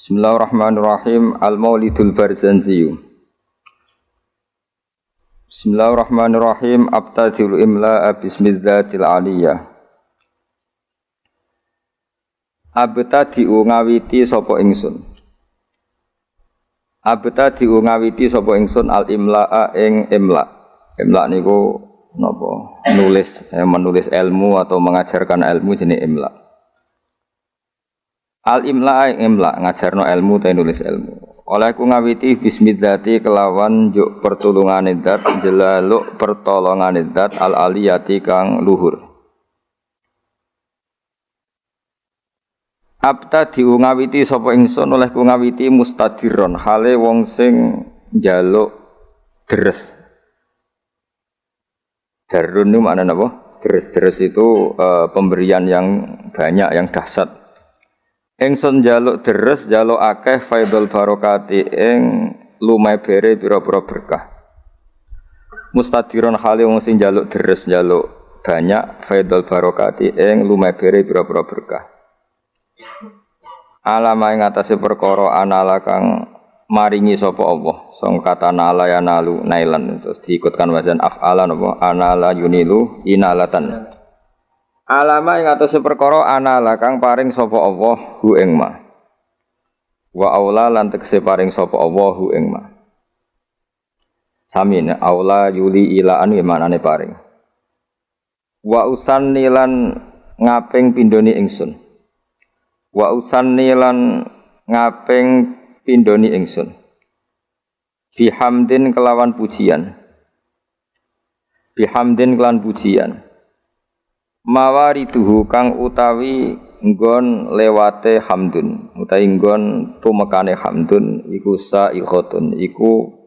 Bismillahirrahmanirrahim. Al-Maulidul Barzanzi. Bismillahirrahmanirrahim. Abtadil imla'a bismidzatil aliyah. Abtadi'u ngawiti sapa ingsun. Abtadi'u ngawiti sapa ingsun al-imla'a ing imla'. Imla' niku napa? Menulis ilmu atau mengajarkan ilmu jenis imla'. Al-imla ing imla ngajarno ilmu ta nulis ilmu. Oleh ku ngawiti bismillati kelawan njuk pertulungane zat jelaluk pertolongane zat al-aliyati kang luhur. Abta diungawiti sapa ingsun oleh ku ngawiti mustadiron hale wong sing njaluk deres. Darun niku maknane apa? Deres itu pemberian yang banyak yang dahsyat. Ingsun njaluk deres njaluk akeh faidul barokati ing lumebere pira-pira berkah. Mustadiron hale wong sing njaluk deres njaluk banyak faidul barokati ing lumebere pira-pira berkah. Alama ing atase perkara anala kang maringi sapa Allah. Song kata nala ya nalu nailan terus diikutkan wazan af'ala napa anala yunilu inalatan. Alama ing atase perkara anala kang paring sapa Allah hu ing ma. Wa aula lan tekse paring sapa Allah hu ing ma. Samine aula yuli ilaan manane paring. Wa usanni lan ngaping pindhoni ingsun. Wa usanni lan ngaping pindhoni ingsun. Bihamdin kelawan pujian. Bihamdin kelan pujian. Mawarituhu kang utawi nggon lewate hamdun utawi nggon tumekane hamdun iku sa'iqatun iku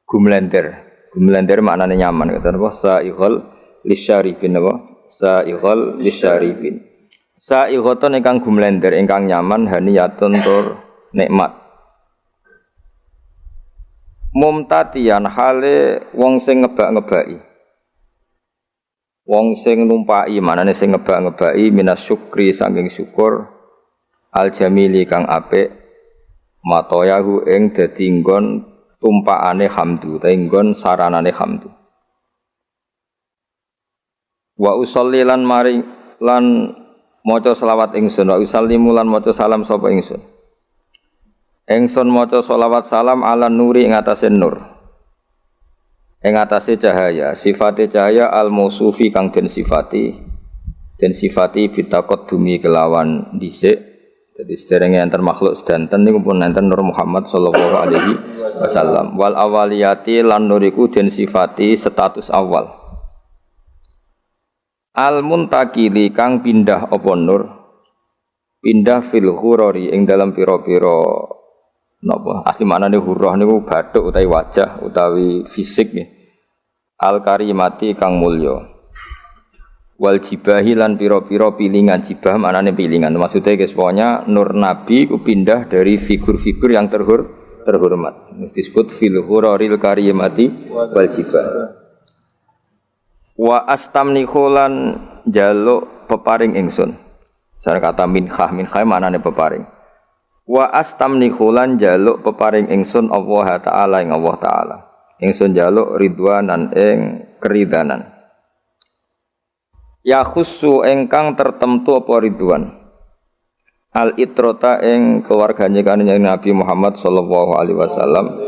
gumlender maknane nyaman kata apa sa'iqal lisyarifin apa sa'iqal lisyarifin sa'iqatun ingkang gumlender ingkang nyaman haniyatun tur nikmat mumtatiyan hale wong sing ngebak-ngebaki wong sing numpai manane sing ngebak-ngebaki minas syukri saking syukur al jamili kang apik matoyahu ing dadi nggon tumpakane hamdu ta nggon saranane hamdu wa usolli lan mari lan maca selawat ingsun wa usallimu lan maca salam sapa ingsun maca selawat salam ala nuri ing atase nur ing atase cahaya sifate cahaya al-mausufi kang den sifati bitaqaddumi kelawan dhisik dadi sederenge enten makhluk sedanten niku pun enten Nur Muhammad sallallahu alaihi wasallam wal awaliyati lan nuriku den sifati status awal al-muntakili kang pindah apa nur pindah fil ghurari ing dalam pira-pira napa asli maknane hurrah niku bathuk utawi wajah utawi fisik nggih al karimati kang mulya wal jibahi lan pira-pira pilingan jibah maknane pilingan maksudnya guys pokoknya nur nabi ku pindah dari figur-figur yang terhormat disebut fil ghuraril karimati wal jibah wa astamnihu lan jaluk peparing ingsun cara kata minhah maknane peparing wa astamnihu lan jaluk peparing ingsun Allah taala ing Allah taala ingsun jaluk ridwanan ing keridanan ya khussu ingkang tertentu apa ridwan al itrota ing keluargane kanjeng Nabi Muhammad sallallahu alaihi wasallam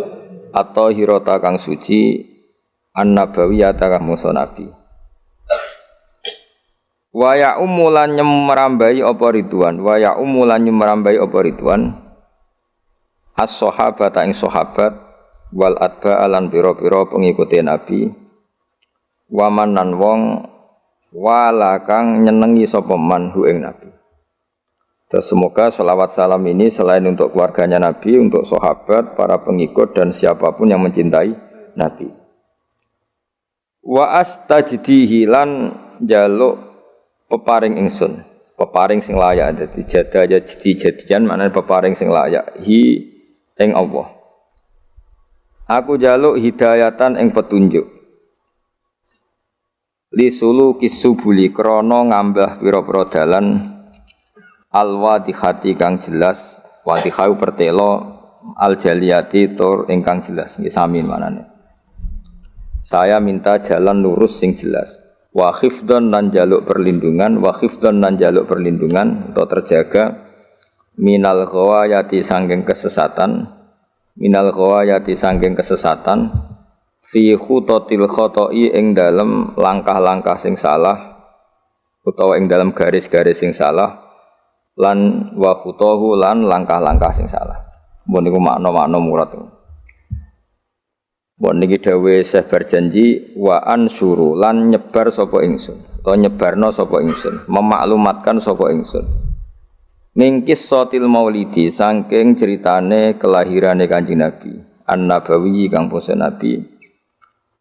atau hirota kang suci an-nabawiyata kang musa nabi wa ya umulan nyemrambai apa ridwan as-sahabata ing sahabat wal atba alan pira-pira pengikuti nabi waman nan wong wala kang nyenengi sapa man hu ing nabi. Terus semoga selawat salam ini selain untuk keluarganya nabi, untuk sahabat, para pengikut dan siapapun yang mencintai nabi. Wa astajdihi lan jaluk peparing ingsun, peparing sing layak dadi jada jadian maknane peparing sing layak hi ing Allah. Aku jaluk hidayatan ing petunjuk. Li sulu kisubuli krana ngambah pira-pira dalan alwadihati kang jelas Wadihau pertelo al jaliyati tur ingkang jelas nggih sami manane. Saya minta jalan lurus sing jelas. Wa khifdon lan jaluk perlindungan, wa khifdon lan jaluk perlindungan atau terjaga minal ghawayati sangking kesesatan, minal ghawayati sangking kesesatan fi khutatil khata'i ing dalem langkah-langkah sing salah utawa ing dalem garis-garis sing salah lan wa khutahu lan langkah-langkah sing salah. Mbon niku makna-makna murad. Mbon niki dawuhe Syekh berjanji wa ansuru lan nyebar sapa ingsun utawa nyebarno sapa ingsun, memaklumatkan sapa ingsun. Mingkis sotil maulidi saking ceritane kelahirane Kanjeng Nabi, an-nabawi kang basa Nabi.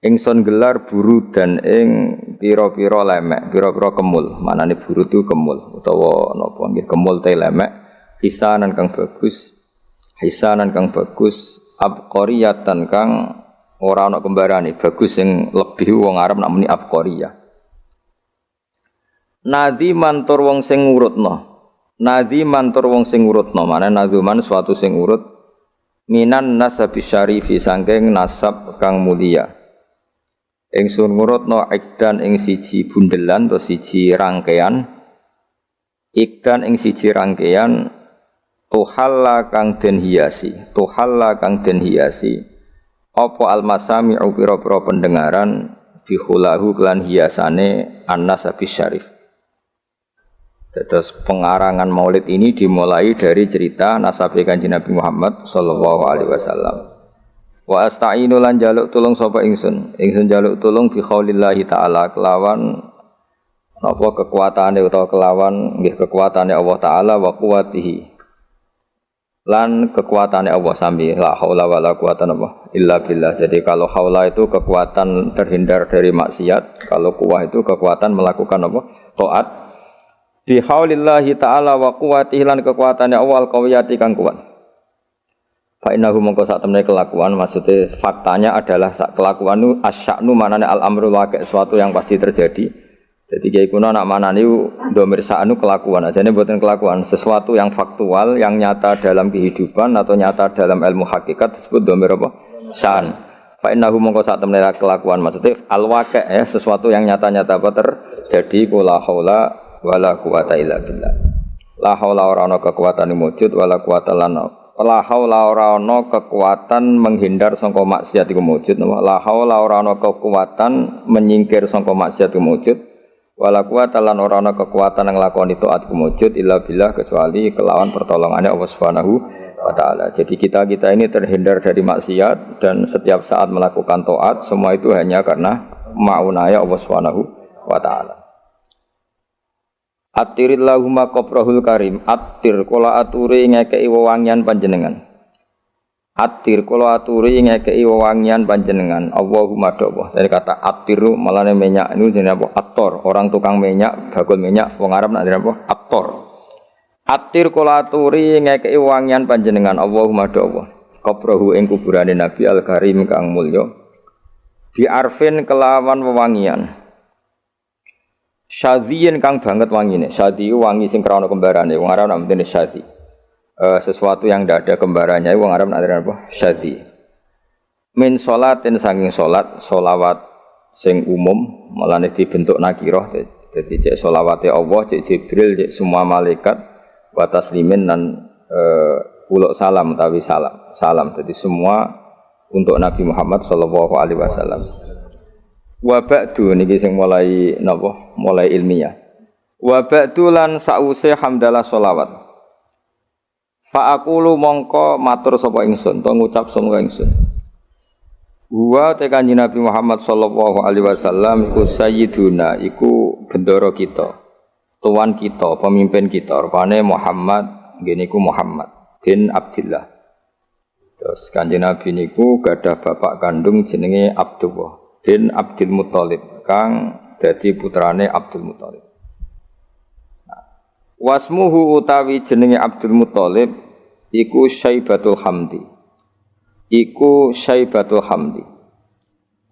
Ingsun gelar buru dan ing pira-pira lemek, pira-pira kemul. Manane buru itu kemul utawa napa nggih kemul te lemek, hisanan kang bagus. Hisanan kang bagus, abqariyatan kang ora ana kembarane, bagus sing lebih wong Arab nak muni abqariyah. Nadhiman tur wong sing ngurutna. Nadhiman tur wong sing ngurutna, manane nadzuman suatu sing urut minan nasabi syarifi sangking nasab kang mulia. Ingsun ngurutna ikdan ing siji bundelan atau siji rangkaian. Ikdan ing siji rangkaian tuhalla kang den hiasi, tuhalla kang den hiasi. Apa almasami'u pira-pira pendengaran bihulahu kelan hiasane an-nasabis syarif. Terus pengarangan maulid ini dimulai dari cerita nasab Kanjeng Nabi Muhammad sallallahu alaihi wasallam. Wa asta'inu lan jaluk tulung sapa ingsun. Ingsun jaluk tulung bi khaulillahi taala kelawan napa kekuatane utawa kelawan nggih kekuatane Allah taala wa quwwatihi. Lan kekuatannya Allah sami la haula wala quwata illa billah. Jadi kalau haula itu kekuatan terhindar dari maksiat, kalau quwah itu kekuatan melakukan apa? Taat. Bi haulillahi ta'ala wa quwwatihi lan kekuatannya Allah al-qawiyati kang kuat. Fa innahu mongko sak temene kelakuan maksudnya faktanya adalah kelakuan itu asya'nu manane al-amru waqi' sesuatu yang pasti terjadi. Jadi kiai kuno nak manani domir sa'nu kelakuan aja ini buatan kelakuan sesuatu yang faktual yang nyata dalam kehidupan atau nyata dalam ilmu hakikat disebut domir apa sa'an. Fa innahu mongko sak temene kelakuan maksudnya al-waqi' ya sesuatu yang nyata-nyata apa terjadi kula haula wala quwata illa billah. La haula ora ana kekuatan wujud wala quwata lan la haula ora ana kekuatan menghindar sangka maksiat iku wujud. La haula ora ana kekuatan menyingkir sangka maksiat iku wujud. Wala quwata lan ora ana kekuatan nglakoni taat kumujud illa billah kecuali kelawan pertolongannya Allah Subhanahu wa taala. Jadi kita ini terhindar dari maksiat dan setiap saat melakukan taat semua itu hanya karena maunaya Allah Subhanahu wa taala. Attirillahumma qabrahul karim, attir kula aturi ngekeki wewangian panjenengan. Attir kula aturi ngekeki wewangian panjenengan. Allahumma dawa. Dari kata attiru malane minyak ini jenenge apa? Attor. Orang tukang minyak, bakul minyak wong Arab nak jenenge apa? Attor. Attir kula aturi ngekeki wewangian panjenengan. Allahumma dawa. Qabrahu ing kuburane Nabi al-Karim kang mulya. Bi arfin kelawan wewangian. Syadhiyin kang banget wangine. Syadhi wangi sing krana kembarane. Wong Arab nak mendene syadhi. Sesuatu yang tidak ada kembarannya wong Arab nak apa? Syadhi. Min sholatin saking salat, sholawat sing umum, malane dibentuk nakirah. Dadi cek sholawate Allah, cek Jibril, cek semua malaikat wa taslimin dan uluk salam utawi salam. Salam dadi semua untuk Nabi Muhammad sallallahu alaihi wasallam. Wa ba'du niki sing mulai napa? Mulai ilmiah. Wa ba'du lan sause hamdalah sholawat. Fa aqulu mongko matur sapa ingsun to ngucap sapa ingsun. Wa te Kanjeng Nabi Muhammad sallallahu alaihi wasallam iku sayyiduna iku bendoro kita. Tuan kita, pemimpin kita. Rupane Muhammad ngene iku Muhammad bin Abdullah. Terus Kanjeng Nabi niku gadah bapak kandung jenenge Abdullah bin Abdul Muthalib kang dadi putrane Abdul Muthalib. Wasmuhu utawi jenenge Abdul Muthalib iku Syaibatul Hamdi. Iku Syaibatul Hamdi.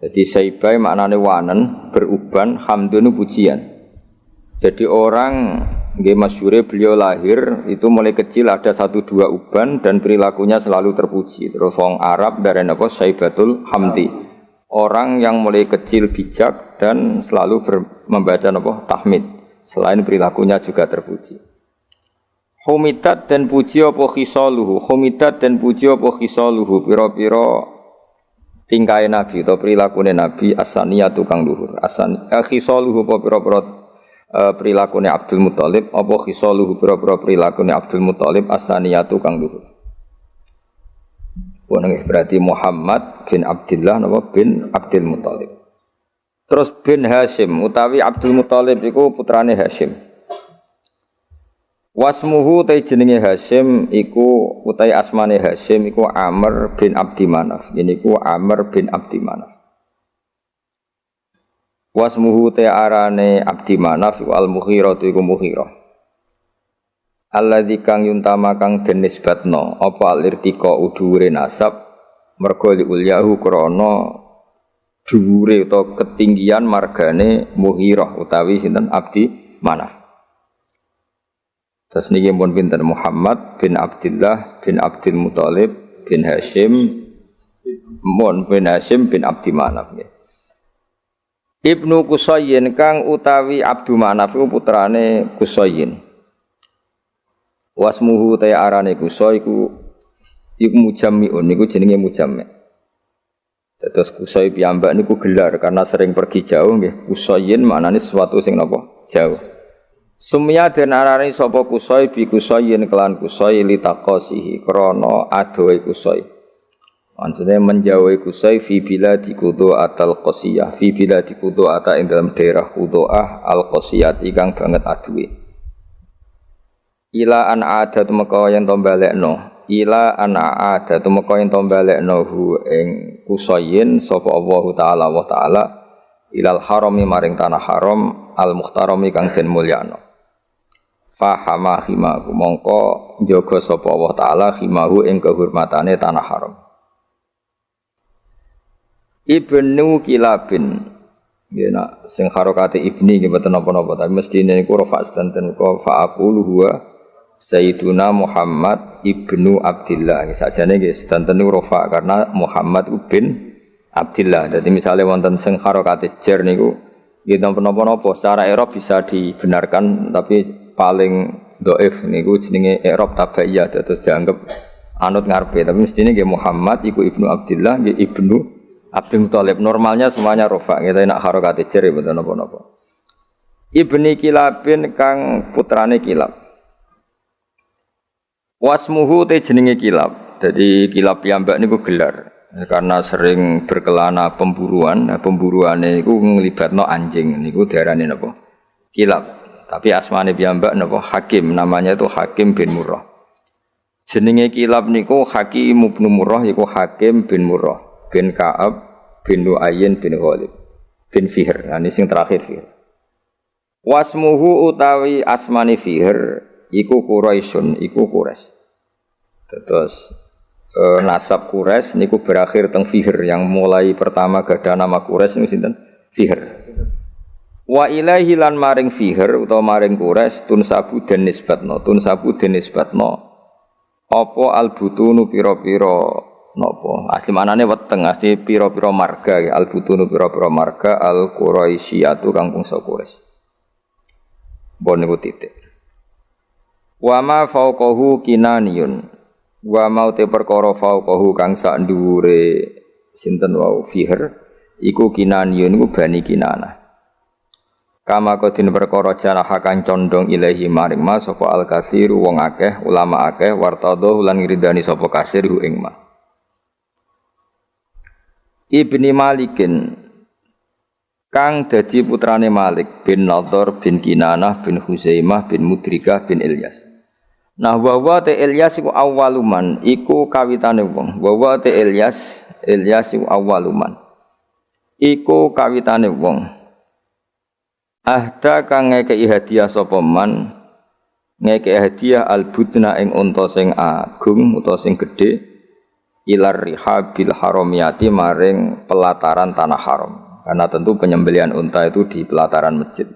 Jadi Syaibah maknane wanen, beruban, hamdun pujian. Jadi orang Nggih masyhure beliau lahir itu mulai kecil ada 1-2 uban dan perilakunya selalu terpuji. Terus wong Arab darane apa Syaibatul Hamdi. Orang yang mulai kecil bijak dan selalu membaca apa tahmid. Selain perilakunya juga terpuji. Humidat dan puji apa khisaluhu. Humidat dan puji apa khisaluhu. Pira-pira tingkahe Nabi atau perilakune Nabi as-saniyatu kang luhur. Khisaluhu apa pira-pira perilakune Abdul Muthalib apa khisaluhu pira-pira perilakune Abdul Muthalib as-saniyatu kang luhur. Berarti Muhammad bin Abdullah napa bin Abdul Muthalib. Terus bin Hashim utawi Abdul Muthalib iku putrane Hashim. Wasmuhu ta jenenge Hashim iku utawi asmane Hashim iku Amr bin Abdi Manaf. Ini iku Amr bin Abdi Manaf. Wasmuhu ta arane Abdi Manaf iku Al-Mughirah iku Mughirah. Alladzi kang yuntama kang den nisbatno apa alirtika udhure nasab mergo liulyahu krana dhuwure utawa ketinggian margane Mughirah utawi sinten Abdi Manaf. Terus niki pun pinten Muhammad bin Abdullah bin Abdul Muthalib bin Hashim bin Hashim bin Abdi Manaf nggih. Ibnu Qusayyin kang utawi Abdu Manaf iku putrane Qusayyin. Wasmuhu ta arane Qusay iku mujammiun niku jenenge mujammi'. Terus Qusay piyambak niku gelar karena sering pergi jauh nggih. Qusayyin maknane sesuatu sing napa? Jauh. Sumya den arani sapa Qusay bi Qusayyin kelan Qusay litaqasihi krana adohe Qusay. Maksudnya menjauhi Qusay fi biladi Qudu'atal Qasiyah fi biladi Qudu'ata ing dalam daerah Qudu'ah al-Qasiyah kang banget aduwe. Ila an adat meka yen to balekno ila an adat meka yen to balekno hu ing Qusayyin sapa Allah taala ilal harami maring tanah haram al-muhtarami kang den mulyana. Fahama khimahu mongko njaga sapa Allah taala khimahu ing kehormatane tanah haram. Ibnu Kilabin nggih nak sing harokate ibni nggih mboten napa-napa tapi mestine niku rafa sedanten ko fa aqulu huwa Sayyiduna Muhammad ibnu Abdillah. Sakjane nggih sedanten niku rafa karena Muhammad bin Abdillah. Jadi misalnya wonten sing harokate jar niku nggih napa-napa secara i'rab bisa dibenarkan tapi paling dhaif niku jenenge i'rab tabaiyah terus dianggap anut ngarepe tapi mestine nggih Muhammad iku ibnu Abdillah nggih ibnu Abdul Muthalib. Normalnya semuanya rafa kita nak harokate jar mboten napa-napa. Ibni Kilabin kang putrane Kilab. Wasmuhu te jenenge Kilab. Jadi Kilab piyambak niku gelar karena sering berkelana pemburuan. Nah, pemburuane iku nglibatno anjing niku diarani napa? Kilab. Tapi asmane piyambak napa? Hakim, namanya itu Hakim bin Murrah. Jenenge Kilab niku Hakim bin Murrah iku Hakim bin Murrah bin Ka'ab bin Lu'ayyin bin Ghalib bin Fihr. Nah, ini sing terakhir Fihr. Wasmuhu utawi asmane Fihr iku Quraisyun, iku Quraisy. Terus nasab Quraisy niku berakhir teng Fihr yang mulai pertama gadah nama Quraisy niku sinten? Fihr. Wa ilaihi lan maring Fihr utawa maring Quraisy tunsabu den nisbatno apa albutunu pira-pira napa asli manane weteng asli pira-pira marga ya albutunu pira-pira marga al Quraisyatu kang bangsa Quraisy. Bon niku titik. Wa ma fauqahu kinaniyun wa mau te perkara fauqahu kang sak dhuwure sinten wau Fihr iku kinaniyun iku bani Kinanah. Kama kodin perkara janaha kang condong ilahi maring ma sapa al-katsiru wong akeh ulama akeh wartadho lan ngridani sapa kasir hu ing ma. Ibni Malikin kang dadi putrane Malik bin Nadhr bin Kinanah bin Huzaimah bin Mudrikah bin Ilyas. Nah wa te Ilyas iku awaluman iku kawitane wong. Wa te Ilyas iku awaluman iku kawitane wong. Ahda kang ngekeki hadiah sapa man ngekeki hadiah albutna ing unta sing agung utawa sing gedhe ilar rihabil haramiyati maring pelataran tanah haram karena tentu penyembelihan unta itu di pelataran masjid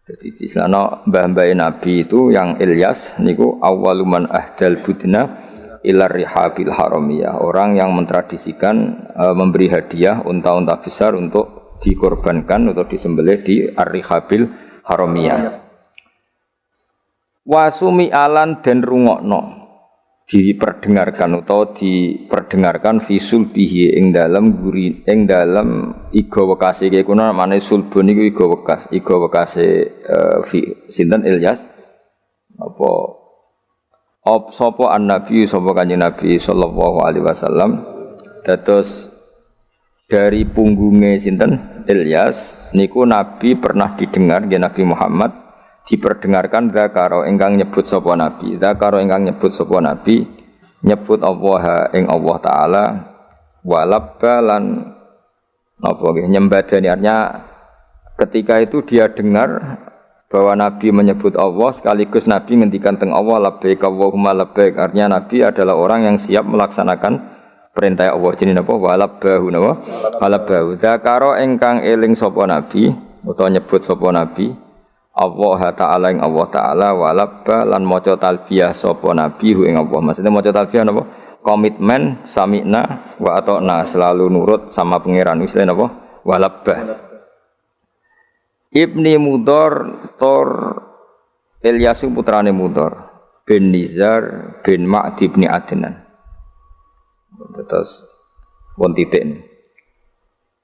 Jadi di sana mbah-mbah Nabi itu yang Ilyas niku awwaluman ahdal budna ilar rihabil haramiyah, orang yang mentradisikan memberi hadiah unta-unta besar untuk dikorbankan atau disembelih di ar-rihabil haramiyah. Wasumi alan dan rungokno diperdengarkan atau diperdengarkan visul bihi ing dalam guri ing dalam iga wekase iki kuna namane sulbun iku iga wekase sinten Ilyas sapa an-nabi sapa kanjeng Nabi sallallahu alaihi wasallam dados dari punggungnya sinten Ilyas niku Nabi pernah didengar nggih Nabi Muhammad diperdengarkan zakaro ingkang nyebut sapa Nabi nyebut Allah ing Allah taala walabbalan napa nggih nyembadani artinya ketika itu dia dengar bahwa Nabi menyebut Allah sekaligus Nabi ngendikan teng Allah labbaik Allahumma labbaik artinya Nabi adalah orang yang siap melaksanakan perintah Allah jenenge napa walabbahu napa walabbahu zakaro ingkang eling sapa Nabi utawa nyebut sapa Nabi Allah Ta'ala ing Allah Ta'ala walabba lan maca talbiyah sapa nabi ing Allah. Maksudnya maca talbiyah napa? Komitmen sami'na wa ata'na selalu nurut sama pangeran. Istilahnya napa? Walabba. Ibni Mudhar Tor Ilyas putrane Mudhar bin Nizar bin Ma'di bin Adnan. Terus won titik.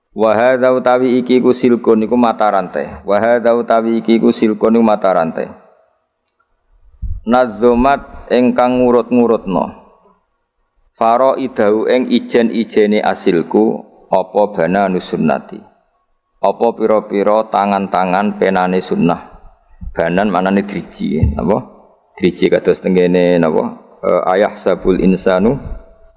Wa hadza utawi iki ku silkun iku mata rantai. Wa hadza utawi iki ku silkun iku mata rantai. Nazomat ingkang ngurut-ngurutno. Faraidahu ing ijen-ijene asilku apa bana nusunnati. Apa pira-pira tangan-tangan penane sunnah. Banan manane driji, napa? Driji kados tengene napa? Ayah sabul insanu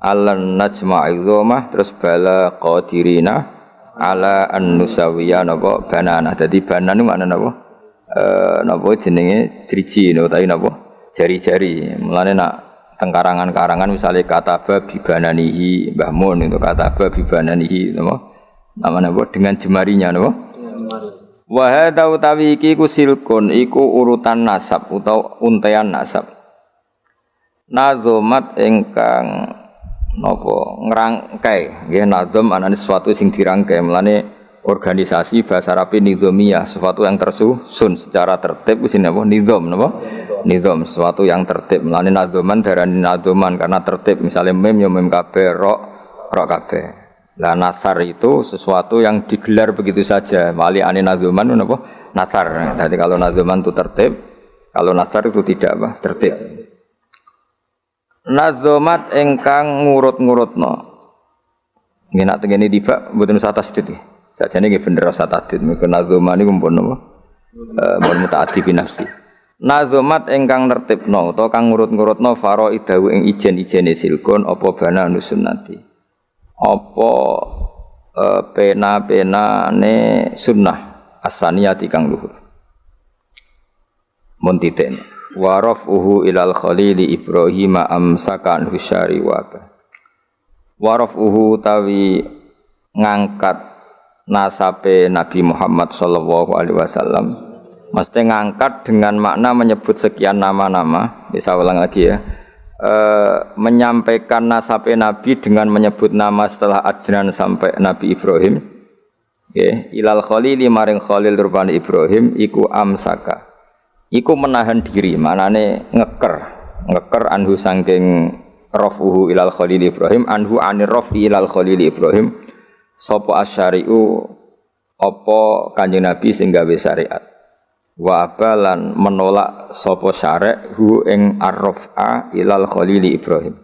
alan najma'i dhomah terus bala qadirina ala an-nusawiya napa banana. Dadi banan niku maknane napa? Napa jenenge driji utawi napa? Jari-jari. Mulane nak teng karangan-karangan misale kataba bi bananihi Mbah Mun itu kataba bi bananihi napa? Namanya napa dengan jemarinya napa? Wa hadza utawi iki ku silkun iku urutan nasab utawa untean nasab. Nazomat ingkang napa ngrangkai nggih nazam anane sesuatu sing dirangkai melane organisasi bahasa Arab nizamiyah sesuatu yang tersusun secara tertib jenenge apa nizam napa nizam sesuatu yang tertib melane nazaman darani nazaman karena tertib misalnya mem ya mem kabeh ro kabeh lah nasar itu sesuatu yang digelar begitu saja mali ane nazaman napa nasar jadi kalau nazaman itu tertib kalau nasar itu tidak apa tertib. Nazomat engkang ngurut-ngurutno. Nggih nak tengene tiba mboten usah tasdid iki. Sajane nggih bener usah tasdid. Mengko nazoman niku mpun napa? Mun mutaaddi bi nafsi. Nazomat engkang nertibno utawa kang ngurut-ngurutno faraidahu ing ijen-ijene silkun apa bana nusunnati. Apa pena-penane sunnah asaniyati kang luhur. Mun titik. Wa rafuhu ilal khalili Ibrahim amsakan husyari wabah. Wa rafuhu tawi ngangkat nasabe Nabi Muhammad sallallahu alaihi wasallam. Mesti ngangkat dengan makna menyebut sekian nama-nama. Bisa ulang lagi ya. Menyampaikan nasabe Nabi dengan menyebut nama setelah Adnan sampai Nabi Ibrahim. Nggih, ilal khalili maring khalil rupane Ibrahim iku amsaka. Iku menahan diri, manane ngeker anhu sangking rafuhu ilal khalil Ibrahim, anhu anir rafi ilal khalil Ibrahim, sopo asyari'u, opo kanjeng Nabi sing gawe syariat, wa abalan menolak sopo syari' hu ing arraf'a ilal khalil Ibrahim.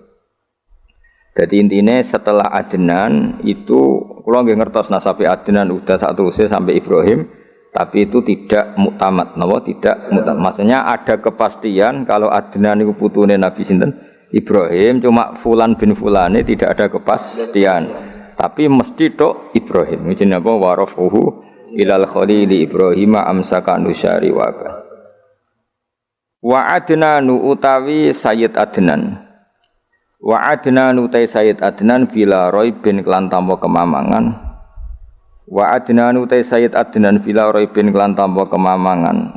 Jadi intinya setelah Adnan itu, kalau nggak ngertos nasabi Adnan udah tak terusnya sampai Ibrahim, tapi itu tidak muktamad, tidak muktamad. Maksudnya ada kepastian kalau Adnan itu putune Nabi sinten Ibrahim, cuma fulan bin fulane tidak ada kepastian. Tapi mesti tok Ibrahim. Jenenge apa warafuhu ilal khalili Ibrahim amsaka nusyari wa ba. Wa Adnanu utawi Sayyid Adnan. Wa Adnanu utai Sayyid Adnan bila raibin kelan tanpa kemamangan. Wa Adnan utai Sayyid Adnan bila raibin kelan tanpa kemamangan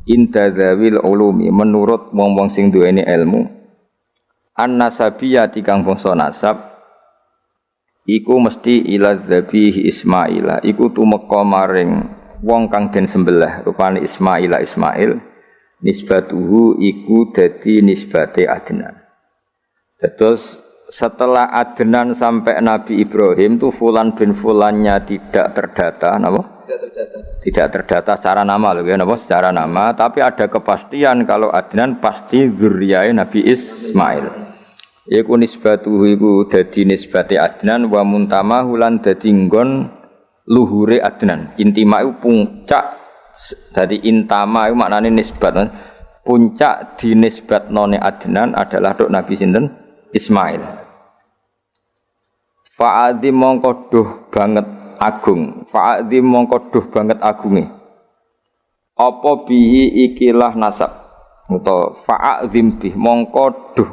inda dzawil ulumi menurut wong-wong sing duweni ilmu an-nasabiyati kang bangsa nasab iku mesti ila dzabih Ismaila iku tumeka maring wong kang den sembelih rupane Ismaila Ismail nisbatuhu iku dadi nisbate Adnan. Terus setelah Adnan sampai Nabi Ibrahim tuh Fulan bin Fulannya tidak terdata, napa? Tidak terdata secara nama loh ya, napa? Secara nama, tapi ada kepastian kalau Adnan pasti zuriyah Nabi Ismail. Iku nisbatuhu iku dadi nisbate Adnan wa muntamahu lan dadi nggon luhure Adnan. Intima iku puncak, jadi intama iku maknane nisbat. Puncak dinisbatnone Adnan adalah dok Nabi sinten? Ismail. Fa'adzim mongko duh banget agung. Fa'adzim mongko duh banget agunge. Apa bihi ikilah nasab. Utawa fa'adzim bih mongko duh.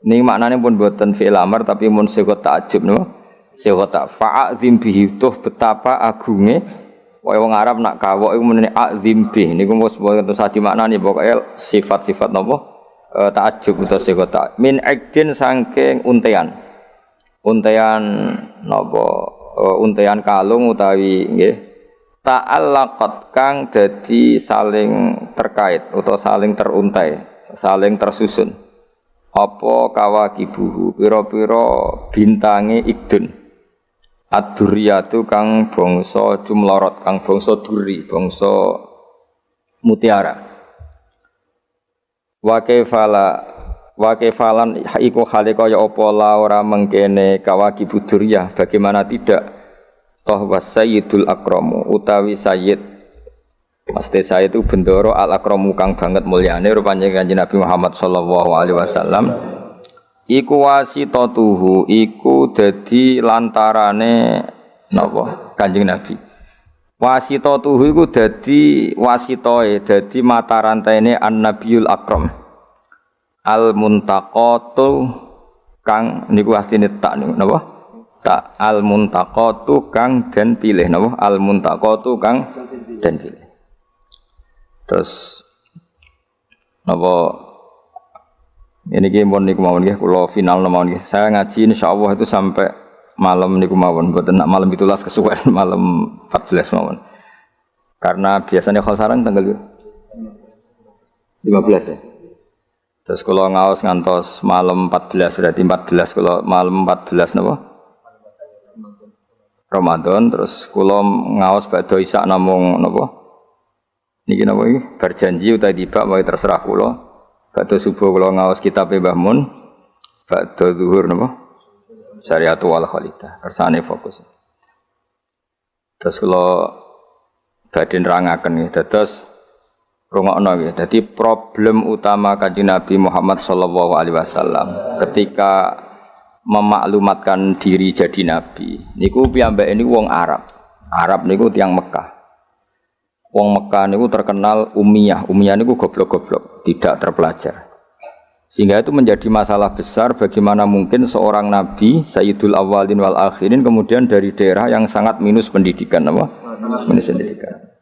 Ini maknanya pun buatan fi'il amar tapi mun sighah ta'jub no. Sighah ta fa'adzim bihi duh betapa agunge. Wong Arab nak kawok iku menene adzim bih. Niku mos boten sadi maknane pokoke sifat-sifat napa ta'jub utawa sighah ta. Min aqdin saking untean. Untean kalung utawi nggih ta'allaqat kang dadi saling terkait utawa saling teruntai, saling tersusun. Apa kawakibuhu pira-pira bintange ikdun. Ad-durriyatu kang bangsa cumlorot, kang bangsa duri, bangsa mutiara. Wa kaifalan iku hale kaya apa la ora mengkene kawaki buduriyah bagaimana tidak toh wasayyidul akramu utawi sayyid mesti sayyid itu bendoro al akramu kang banget mulyane rupane Kanjeng Nabi Muhammad sallallahu alaihi wasallam iku wasitatuhu iku dadi lantarane napa Kanjeng Nabi wasitatuhu iku dadi wasitoe dadi mata rantaine an-nabiyul akram al-muntaqatu kang niku asline tak niku napa? Tak al-muntaqatu kang den pilih napa? Al-muntaqatu kang den pilih. Terus napa ini ki mun niku mawon nggih kula final mawon nggih. Saya ngaji insyaallah itu sampai malam niku mawon, mboten nak malam 17 kesuwen malam 14 mawon. Karena biasanya khol sarang tanggal 15 ya. Terus kalau ngaos ngantos malam 14 berarti 14 kalau malam 14 napa? Ramadan terus kalau ngaos badhe isak namung napa? Niki napa iki? Berjanji utawi tiba wae terserah kula. Badhe subuh kula ngaos kitab Mbah Mun. Badhe zuhur napa? Syariatul wal khalidah. Kersane fokus. Terus kula badhe nerangaken nggih dados rungokno nggih. Dadi problem utama Kanjeng Nabi Muhammad sallallahu alaihi wasallam ketika memaklumatkan diri jadi nabi niku piyambake niku wong Arab. Arab niku tiyang Mekah. Wong Mekah niku terkenal ummiyah. Ummiyah niku goblok-goblok, tidak terpelajar. Sehingga itu menjadi masalah besar bagaimana mungkin seorang nabi Sayyidul Awwalin wal Akhirin kemudian dari daerah yang sangat minus pendidikan apa? Minus pendidikan.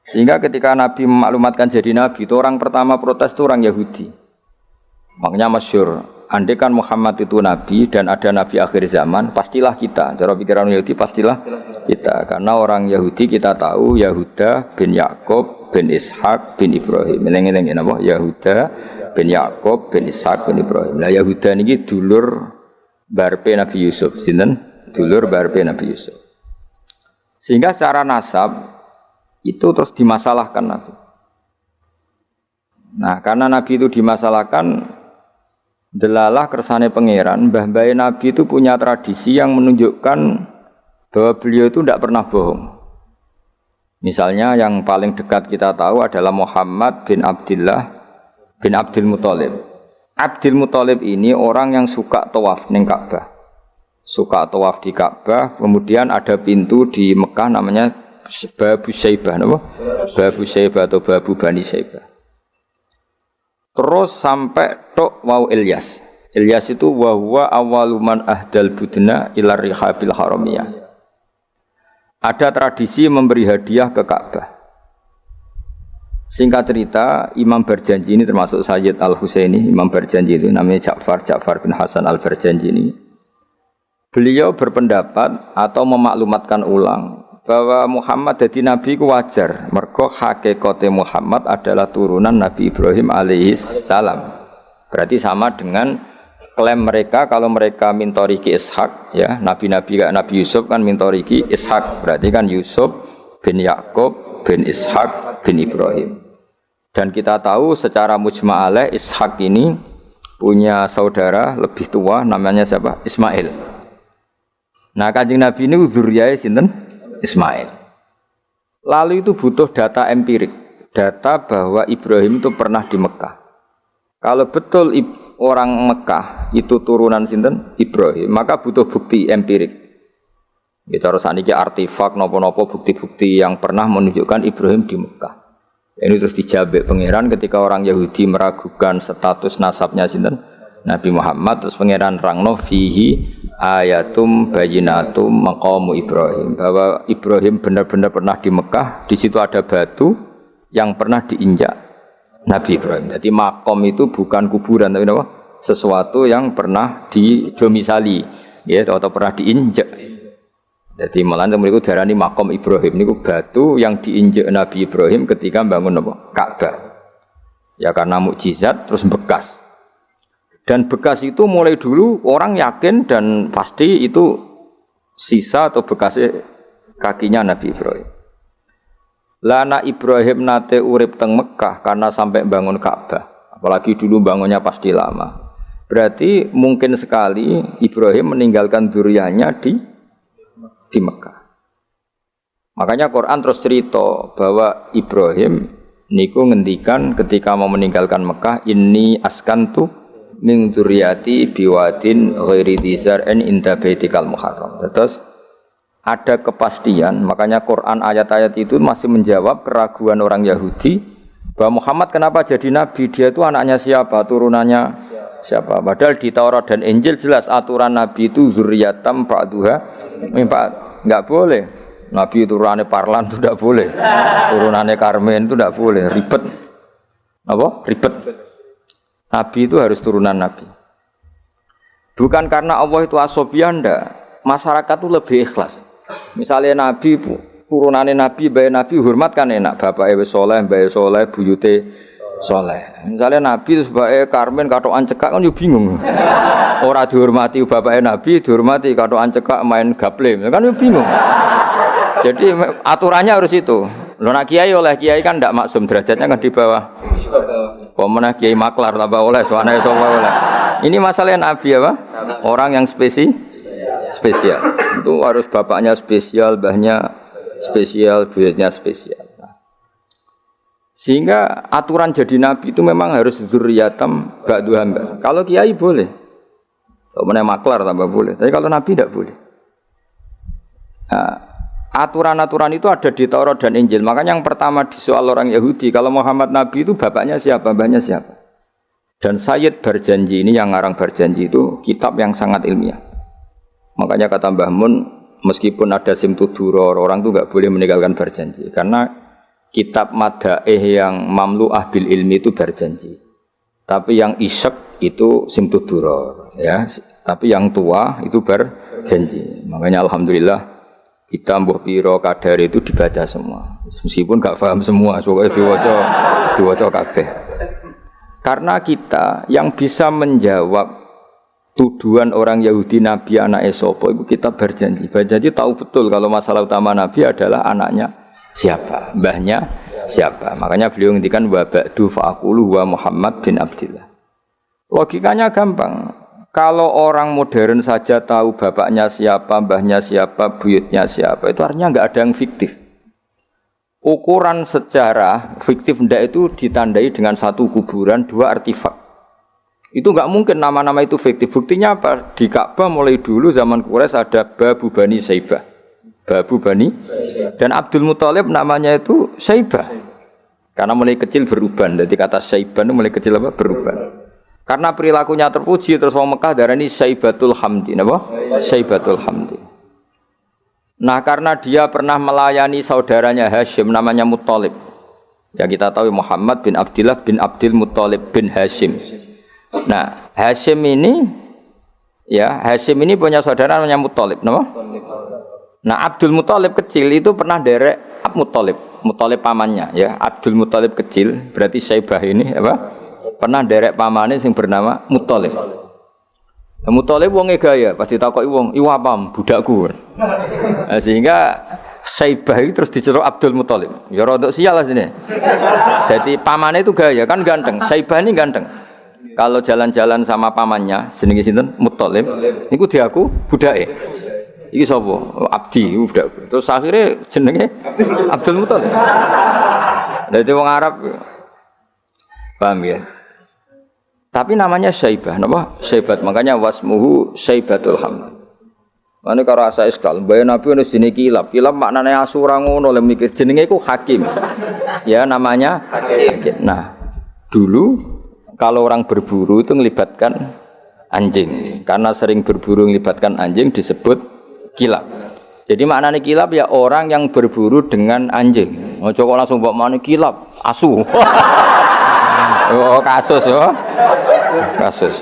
Sehingga ketika Nabi memaklumatkan jadi Nabi itu orang pertama protes itu orang Yahudi. Makanya masyhur, andai kan Muhammad itu Nabi dan ada Nabi akhir zaman, pastilah kita. Cara pikiran Yahudi pastilah kita. Karena orang Yahudi kita tahu Yahuda bin Yakub bin Ishak bin Ibrahim. Eling-eling napa? Yahuda bin Yakub bin Ishak bin Ibrahim. Lah Yahuda niki dulur barpe Nabi Yusuf. Sinten? Dulur barpe Nabi Yusuf. Sehingga secara nasab itu terus dimasalahkan Nabi. Nah, karena Nabi itu dimasalahkan, delalah kersane pangeran, mbah-mbah Nabi itu punya tradisi yang menunjukkan bahwa beliau itu tidak pernah bohong. Misalnya yang paling dekat kita tahu adalah Muhammad bin Abdullah bin Abdul Muthalib. Abdul Muthalib ini orang yang suka tawaf ning Ka'bah. Suka tawaf di Ka'bah, kemudian ada pintu di Mekah namanya Babu Syaibah, napa? Babu Syaibah atau Babu Bani Syaibah. Terus sampai tok wau Ilyas. Ilyas itu wa huwa awwaluman ahdal budna ila rihabil haramiyah. Ada tradisi memberi hadiah ke Ka'bah. Singkat cerita, Imam Barjanji ini termasuk Sayyid Al-Husaini, Imam Barjanji itu namanya Ja'far bin Hasan Al-Barjanji ini. Beliau berpendapat atau memaklumatkan ulang bahwa Muhammad jadi nabi ku wajar. Mergo hakikate Muhammad adalah turunan Nabi Ibrahim alaihis salam. Berarti sama dengan klaim mereka kalau mereka mintoriki Ishak, ya, nabi-nabi kayak Nabi Yusuf kan mintoriki Ishak. Berarti kan Yusuf bin Yakub bin Ishak bin Ibrahim. Dan kita tahu secara mujma'aleh Ishak ini punya saudara lebih tua namanya siapa? Ismail. Nah, Kanjeng Nabi ini dzurriyyah sinten? Ismail. Lalu itu butuh data empirik, data bahwa Ibrahim itu pernah di Mekah. Kalau betul orang Mekah itu turunan sinten? Ibrahim, maka butuh bukti empirik. Kita harus saniki artefak nopo-nopo bukti-bukti yang pernah menunjukkan Ibrahim di Mekah. Ini terus dijabek pangeran ketika orang Yahudi meragukan status nasabnya sinten Nabi Muhammad, terus pangeran rangno fihi ayatum bayyinatum maqamu Ibrahim, bahwa Ibrahim benar-benar pernah di Mekah, di situ ada batu yang pernah diinjak Nabi Ibrahim. Jadi makom itu bukan kuburan tapi apa? Sesuatu yang pernah didomisali, ya, atau pernah diinjak. Jadi malah mereka darani makom Ibrahim niku batu yang diinjak Nabi Ibrahim ketika bangun apa? Ka'bah. Ya karena mukjizat terus bekas. Dan bekas itu mulai dulu orang yakin dan pasti itu sisa atau bekasnya kakinya Nabi Ibrahim. Lana Ibrahim nate urip teng Mekah karena sampai bangun Ka'bah. Apalagi dulu bangunnya pasti lama. Berarti mungkin sekali Ibrahim meninggalkan dzurriyyahnya di Mekah. Makanya Quran terus cerita bahwa Ibrahim niku ngendikan ketika mau meninggalkan Mekah, inni askantu min dzurriyyati biwadin ghairi dzar'in inda baitikal muharram. Terus ada kepastian, makanya Quran ayat-ayat itu masih menjawab keraguan orang Yahudi bahwa Muhammad kenapa jadi nabi, dia itu anaknya siapa, turunannya siapa. Padahal di Taurat dan Injil jelas aturan nabi itu zurriyatam ba'duha min ba'd. Enggak boleh. Nabi turunannya Parlan itu tidak boleh. Turunannya Karmen itu tidak boleh. Ribet. Apa? Ribet. Nabi itu harus turunan Nabi. Bukan karena Allah itu asobiyah, enggak. Masyarakat itu lebih ikhlas. Misalnya Nabi, turunannya Nabi, bayi Nabi hormat kan enak. Bapaknya soleh, bayi soleh, buyute soleh. Misalnya Nabi itu sebagai Karmen katokan cekak kan juga bingung. Orang dihormati bapaknya Nabi, dihormati katokan cekak main gaplem, kan juga bingung. Jadi aturannya harus itu. Lo nak kiai oleh kiai kan tidak maksum, derajatnya kan di bawah. Pemenang kiai maklar tambah oleh, soalnya oleh. Ini masalah Nabi apa? Orang yang spesial. Itu harus bapaknya spesial, mbahnya spesial, buyutnya spesial. Sehingga aturan jadi nabi itu memang harus dzurriyatam ba'du hamba. Kalau kiai boleh. Kalau meneh maklar tambah boleh. Tapi kalau nabi tidak boleh. Nah, aturan-aturan itu ada di Taurat dan Injil. Makanya yang pertama disoal orang Yahudi, kalau Muhammad nabi itu bapaknya siapa, mbahnya siapa. Dan Sayyid Barjanji ini yang ngarang Barjanji itu kitab yang sangat ilmiah. Makanya kata Mbah Mun, meskipun ada simtuduror, orang itu enggak boleh meninggalkan Barjanji karena kitab madaih yang mamlu'ah bil ilmi itu Barjanji. Tapi yang isyek itu simtuduror, ya. Tapi yang tua itu Barjanji. Makanya alhamdulillah kita mbuh piro kadar itu dibaca semua. Meskipun enggak paham semua, pokoknya diwaca kabeh. Karena kita yang bisa menjawab tuduhan orang Yahudi Nabi anak Esopo itu kita Barjanji. Barjanji tahu betul kalau masalah utama Nabi adalah anaknya siapa, mbahnya siapa. Makanya beliau ngendikan wa ba'du fa'aqulu wa Muhammad bin Abdillah. Logikanya gampang. Kalau orang modern saja tahu bapaknya siapa, mbahnya siapa, buyutnya siapa, itu artinya enggak ada yang fiktif. Ukuran sejarah fiktif ndak itu ditandai dengan satu kuburan, dua artefak. Itu enggak mungkin nama-nama itu fiktif. Buktinya apa? Di Ka'bah mulai dulu zaman Quraisy ada Babu Bani Saibah. Babu Bani dan Abdul Muthalib namanya itu Saibah. Karena mulai kecil beruban. Jadi kata Saibah itu mulai kecil apa? Beruban. Karena perilakunya terpuji terus orang Mekah darani Saibatul Hamdi, apa? Saibatul Hamdi. Nah, karena dia pernah melayani saudaranya Hashim namanya Muthalib. Ya kita tahu Muhammad bin Abdullah bin Abdul Muthalib bin Hashim. Nah, Hashim ini punya saudara namanya Muthalib, nama? Nah, Abdul Muthalib kecil itu pernah derek Muthalib pamannya, ya. Abdul Muthalib kecil, berarti Syaibah ini apa? Pernah derek pamannya yang bernama Muthalib. Nah, Muthalib wonge gaya, pasti takoki wong, "Iku apa budakku?" Nah, sehingga Syaibah itu terus diceluk Abdul Muthalib. Ya rodok sial lah sini. Jadi pamannya itu gaya, kan ganteng. Syaibah ini ganteng. Kalau jalan-jalan sama pamannya, jenenge sinten? Muthalib. Niku diaku budake. Iki sapa? Abdi, budakku. Terus akhirnya jenenge Abdul Muthalib. Dadi wong Arab. Paham ya? Tapi namanya Syaibah, napa? Syaibat. Makanya wasmuhu Syaibatul Hamd. Mane karo asa iskal, mbaya Nabi ono jenenge Kilab. Kilab maknane asura ngono lho mikir jenenge iku Hakim. Ya namanya Hakim. Nah, dulu kalau orang berburu itu melibatkan anjing. Karena sering berburu melibatkan anjing disebut Kilab. Jadi maknane Kilab ya orang yang berburu dengan anjing. Ojo kok langsung mbok maknane Kilab, asu. Oh, kasus oh. Kasus.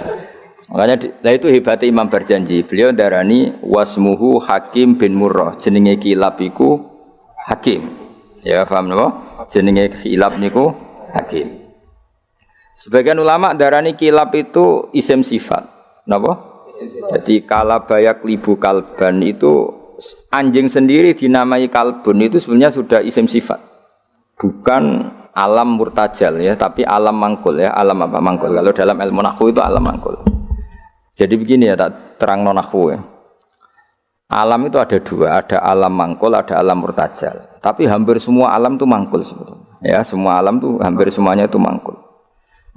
Makanya lah itu hebatnya Imam Barjanji. Beliau darani wasmuhu Hakim bin Murrah. Jenenge Kilab iku Hakim. Ya paham napa? Jenenge Kilab niku Hakim. Sebagian ulama darani Kilab itu isim sifat. Napa? Jadi kalabayak libu kalban itu anjing sendiri dinamai kalbun itu sebenarnya sudah isim sifat. Bukan alam murtajal ya, tapi alam mangkul ya. Alam apa mangkul? Kalau dalam ilmu nahwu itu alam mangkul. Jadi begini ya, tak terang nonahwu ya. Alam itu ada dua, ada alam mangkul, ada alam murtajal. Tapi hampir semua alam itu mangkul sebetulnya. Ya, semua alam itu hampir semuanya itu mangkul.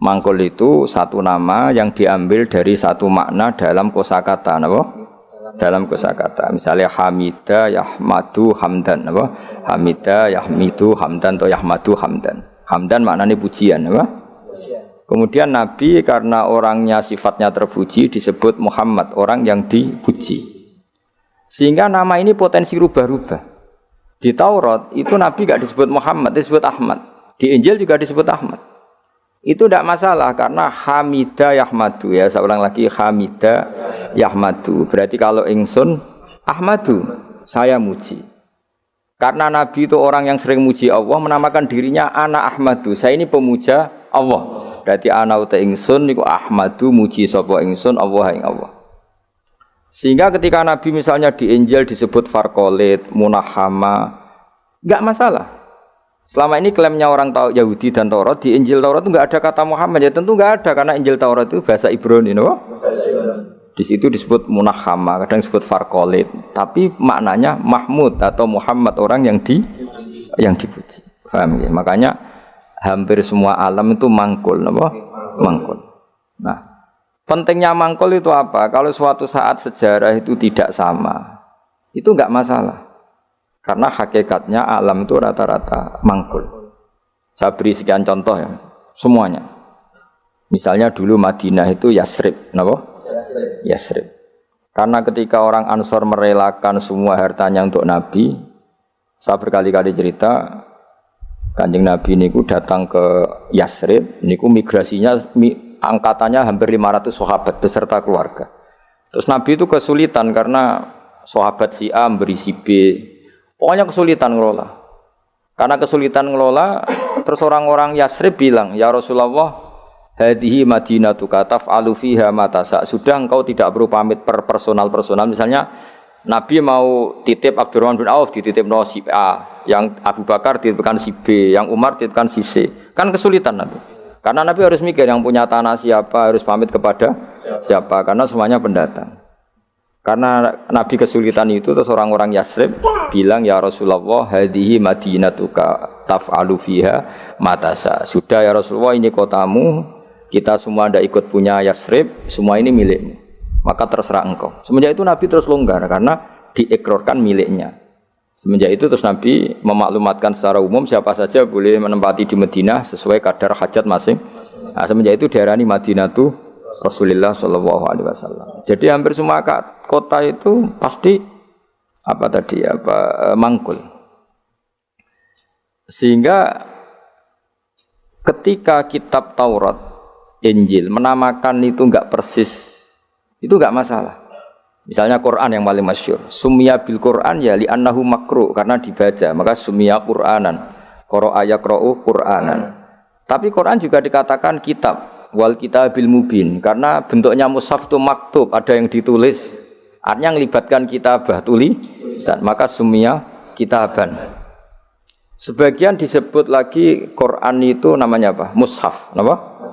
Mangkul itu satu nama yang diambil dari satu makna dalam kosakata, apa? Dalam kosakata. Misalnya Hamida, Yahmadu, Hamdan, apa? Hamida, Yahmidu, Hamdan atau Yahmadu, Hamdan. Hamdan maknanya pujian, apa? Kemudian Nabi karena orangnya sifatnya terpuji disebut Muhammad, orang yang dipuji. Sehingga nama ini potensi rubah-rubah. Di Taurat itu Nabi gak disebut Muhammad, disebut Ahmad. Di Injil juga disebut Ahmad. Itu tidak masalah karena Hamida Yahmadu ya. Saya ulang lagi Hamida Yahmadu. Berarti kalau ingsun Ahmadu, saya muji. Karena Nabi itu orang yang sering muji Allah, menamakan dirinya Ana Ahmadu. Saya ini pemuja Allah. Berarti ana uta ingsun niku Ahmadu muji sapa ingsun Allah ing Allah. Sehingga ketika Nabi misalnya di Injil disebut Farqalit, Munahama, enggak masalah. Selama ini klaimnya orang Yahudi dan Taurat, di Injil Taurat itu enggak ada kata Muhammad. Ya tentu enggak ada karena Injil Taurat itu bahasa Ibrani, no? Di situ disebut Munahama, kadang disebut Farqalit, tapi maknanya Mahmud atau Muhammad, orang yang dipuji. Paham ya? Makanya hampir semua alam itu mangkul, apa? Mangkul. Nah, pentingnya mangkul itu apa? Kalau suatu saat sejarah itu tidak sama, itu enggak masalah. Karena hakikatnya alam itu rata-rata mangkul. Saya beri sekian contoh ya, semuanya. Misalnya dulu Madinah itu Yasrib, apa? Yasrib. Karena ketika orang Ansor merelakan semua hartanya untuk Nabi, saya berkali-kali cerita, Kanjeng Nabi niku datang ke Yasrib, niku migrasinya angkatannya hampir 500 sahabat beserta keluarga. Terus Nabi itu kesulitan karena sahabat si A memberi si B. Pokoknya kesulitan ngelola. Karena kesulitan ngelola, terus orang-orang Yasrib bilang, "Ya Rasulullah, hadhihi madinatuka taf'alu fiha ma tasa." Sudah engkau tidak perlu pamit per personal. Misalnya Nabi mau titip Abdurrahman bin Auf dititip si A, yang Abu Bakar dititipkan si B, yang Umar dititipkan si C. Kan kesulitan Nabi. Karena Nabi harus mikir yang punya tanah siapa, harus pamit kepada siapa, karena semuanya pendatang. Karena Nabi kesulitan itu, terus orang-orang Yasrib bilang, "Ya Rasulullah, hadhihi madinatuka taf'alu fiha ma tasa." Sudah ya Rasulullah, ini kotamu, kita semua tidak ikut punya Yasrib, semua ini milikmu. Maka terserah engkau. Semenjak itu Nabi terus longgar karena diikrarkan miliknya. Semenjak itu terus Nabi memaklumatkan secara umum siapa saja boleh menempati di Madinah sesuai kadar hajat masing. Nah, semenjak itu diarani Madinatu Rasulullah Shallallahu Alaihi Wasallam. Jadi hampir semua kota itu pasti mangkul. Sehingga ketika kitab Taurat, Injil menamakan itu enggak persis, itu enggak masalah. Misalnya Quran yang paling masyhur, sumya bil Quran ya li annahu makru, karena dibaca, maka sumya Quranan. Qara'a yaqra'u Quranan. Tapi Quran juga dikatakan kitab, wal kitabil mubin, karena bentuknya mushaf itu maktub, ada yang ditulis. Artinya melibatkan kitabah, tulisan, maka sumya kitaban. Sebagian disebut lagi Quran itu namanya apa? Mushaf, apa?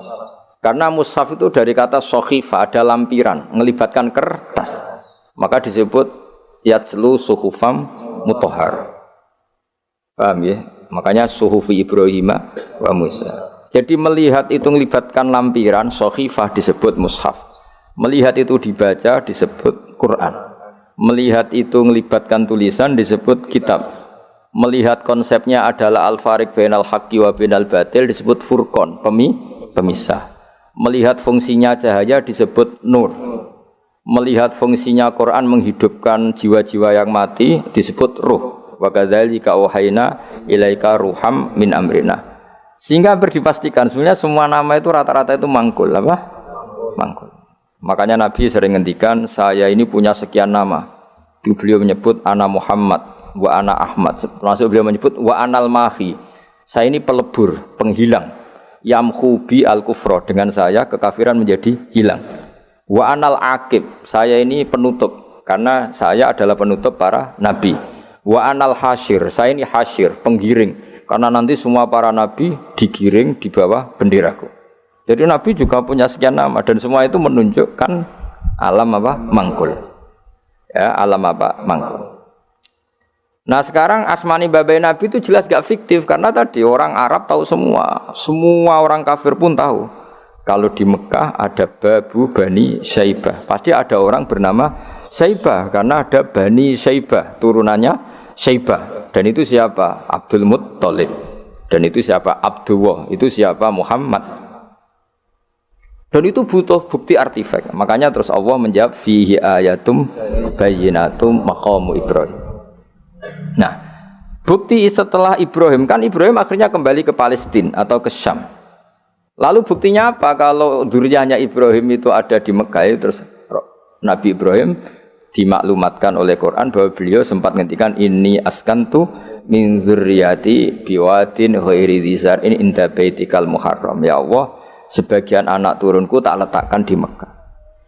Karena mushaf itu dari kata sokhifah, ada lampiran, melibatkan kertas. Maka disebut yatslu suhufam mutahhar. Paham ya? Makanya suhufi Ibrahim wa Musa. Jadi melihat itu melibatkan lampiran, sokhifah disebut mushaf. Melihat itu dibaca disebut Quran. Melihat itu melibatkan tulisan disebut kitab. Melihat konsepnya adalah al-fariq bainal haqqi wa bainal batil disebut furqan, pemisah. Melihat fungsinya cahaya disebut nur. Melihat fungsinya Quran menghidupkan jiwa-jiwa yang mati disebut ruh. Wa kadzalika auhayna ilaika ruham min amrina. Sehingga berdipastikan sebenarnya semua nama itu rata-rata itu mangkul, apa? Mangkul. Makanya Nabi sering ngendikan, saya ini punya sekian nama. Beliau menyebut ana Muhammad wa ana Ahmad. Termasuk beliau menyebut wa anal mahi. Saya ini pelebur, penghilang. Yamhu bi al-kufra, dengan saya kekafiran menjadi hilang. Wa anal aqib, saya ini penutup, karena saya adalah penutup para nabi. Wa anal hasyir, saya ini hasyir, penggiring, karena nanti semua para nabi digiring di bawah benderaku. Jadi nabi juga punya sekian nama, dan semua itu menunjukkan alam apa? Mangkul. Ya, alam apa? Mangkul. Nah sekarang asmani babai nabi itu jelas gak fiktif, karena tadi orang Arab tahu semua orang kafir pun tahu. Kalau di Mekah ada Babu Bani Syaibah, pasti ada orang bernama Syaibah, karena ada Bani Syaibah, turunannya Syaibah. Dan itu siapa? Abdul Muttalib. Dan itu siapa? Abdullah. Itu siapa? Muhammad. Dan itu butuh bukti artefak. Makanya terus Allah menjawab fihi ayatum bayyinatum maqamu Ibrahim. Nah, bukti setelah Ibrahim, kan Ibrahim akhirnya kembali ke Palestina atau ke Syam. Lalu buktinya apa? Kalau dzurriyyahnya Ibrahim itu ada di Mekah, terus Nabi Ibrahim dimaklumatkan oleh Quran bahwa beliau sempat ngendikan inni askantu min dzurriyyati biwadin ghairi dzar in inda baitikal muharram. Ya Allah, sebagian anak turunku tak letakkan di Mekah.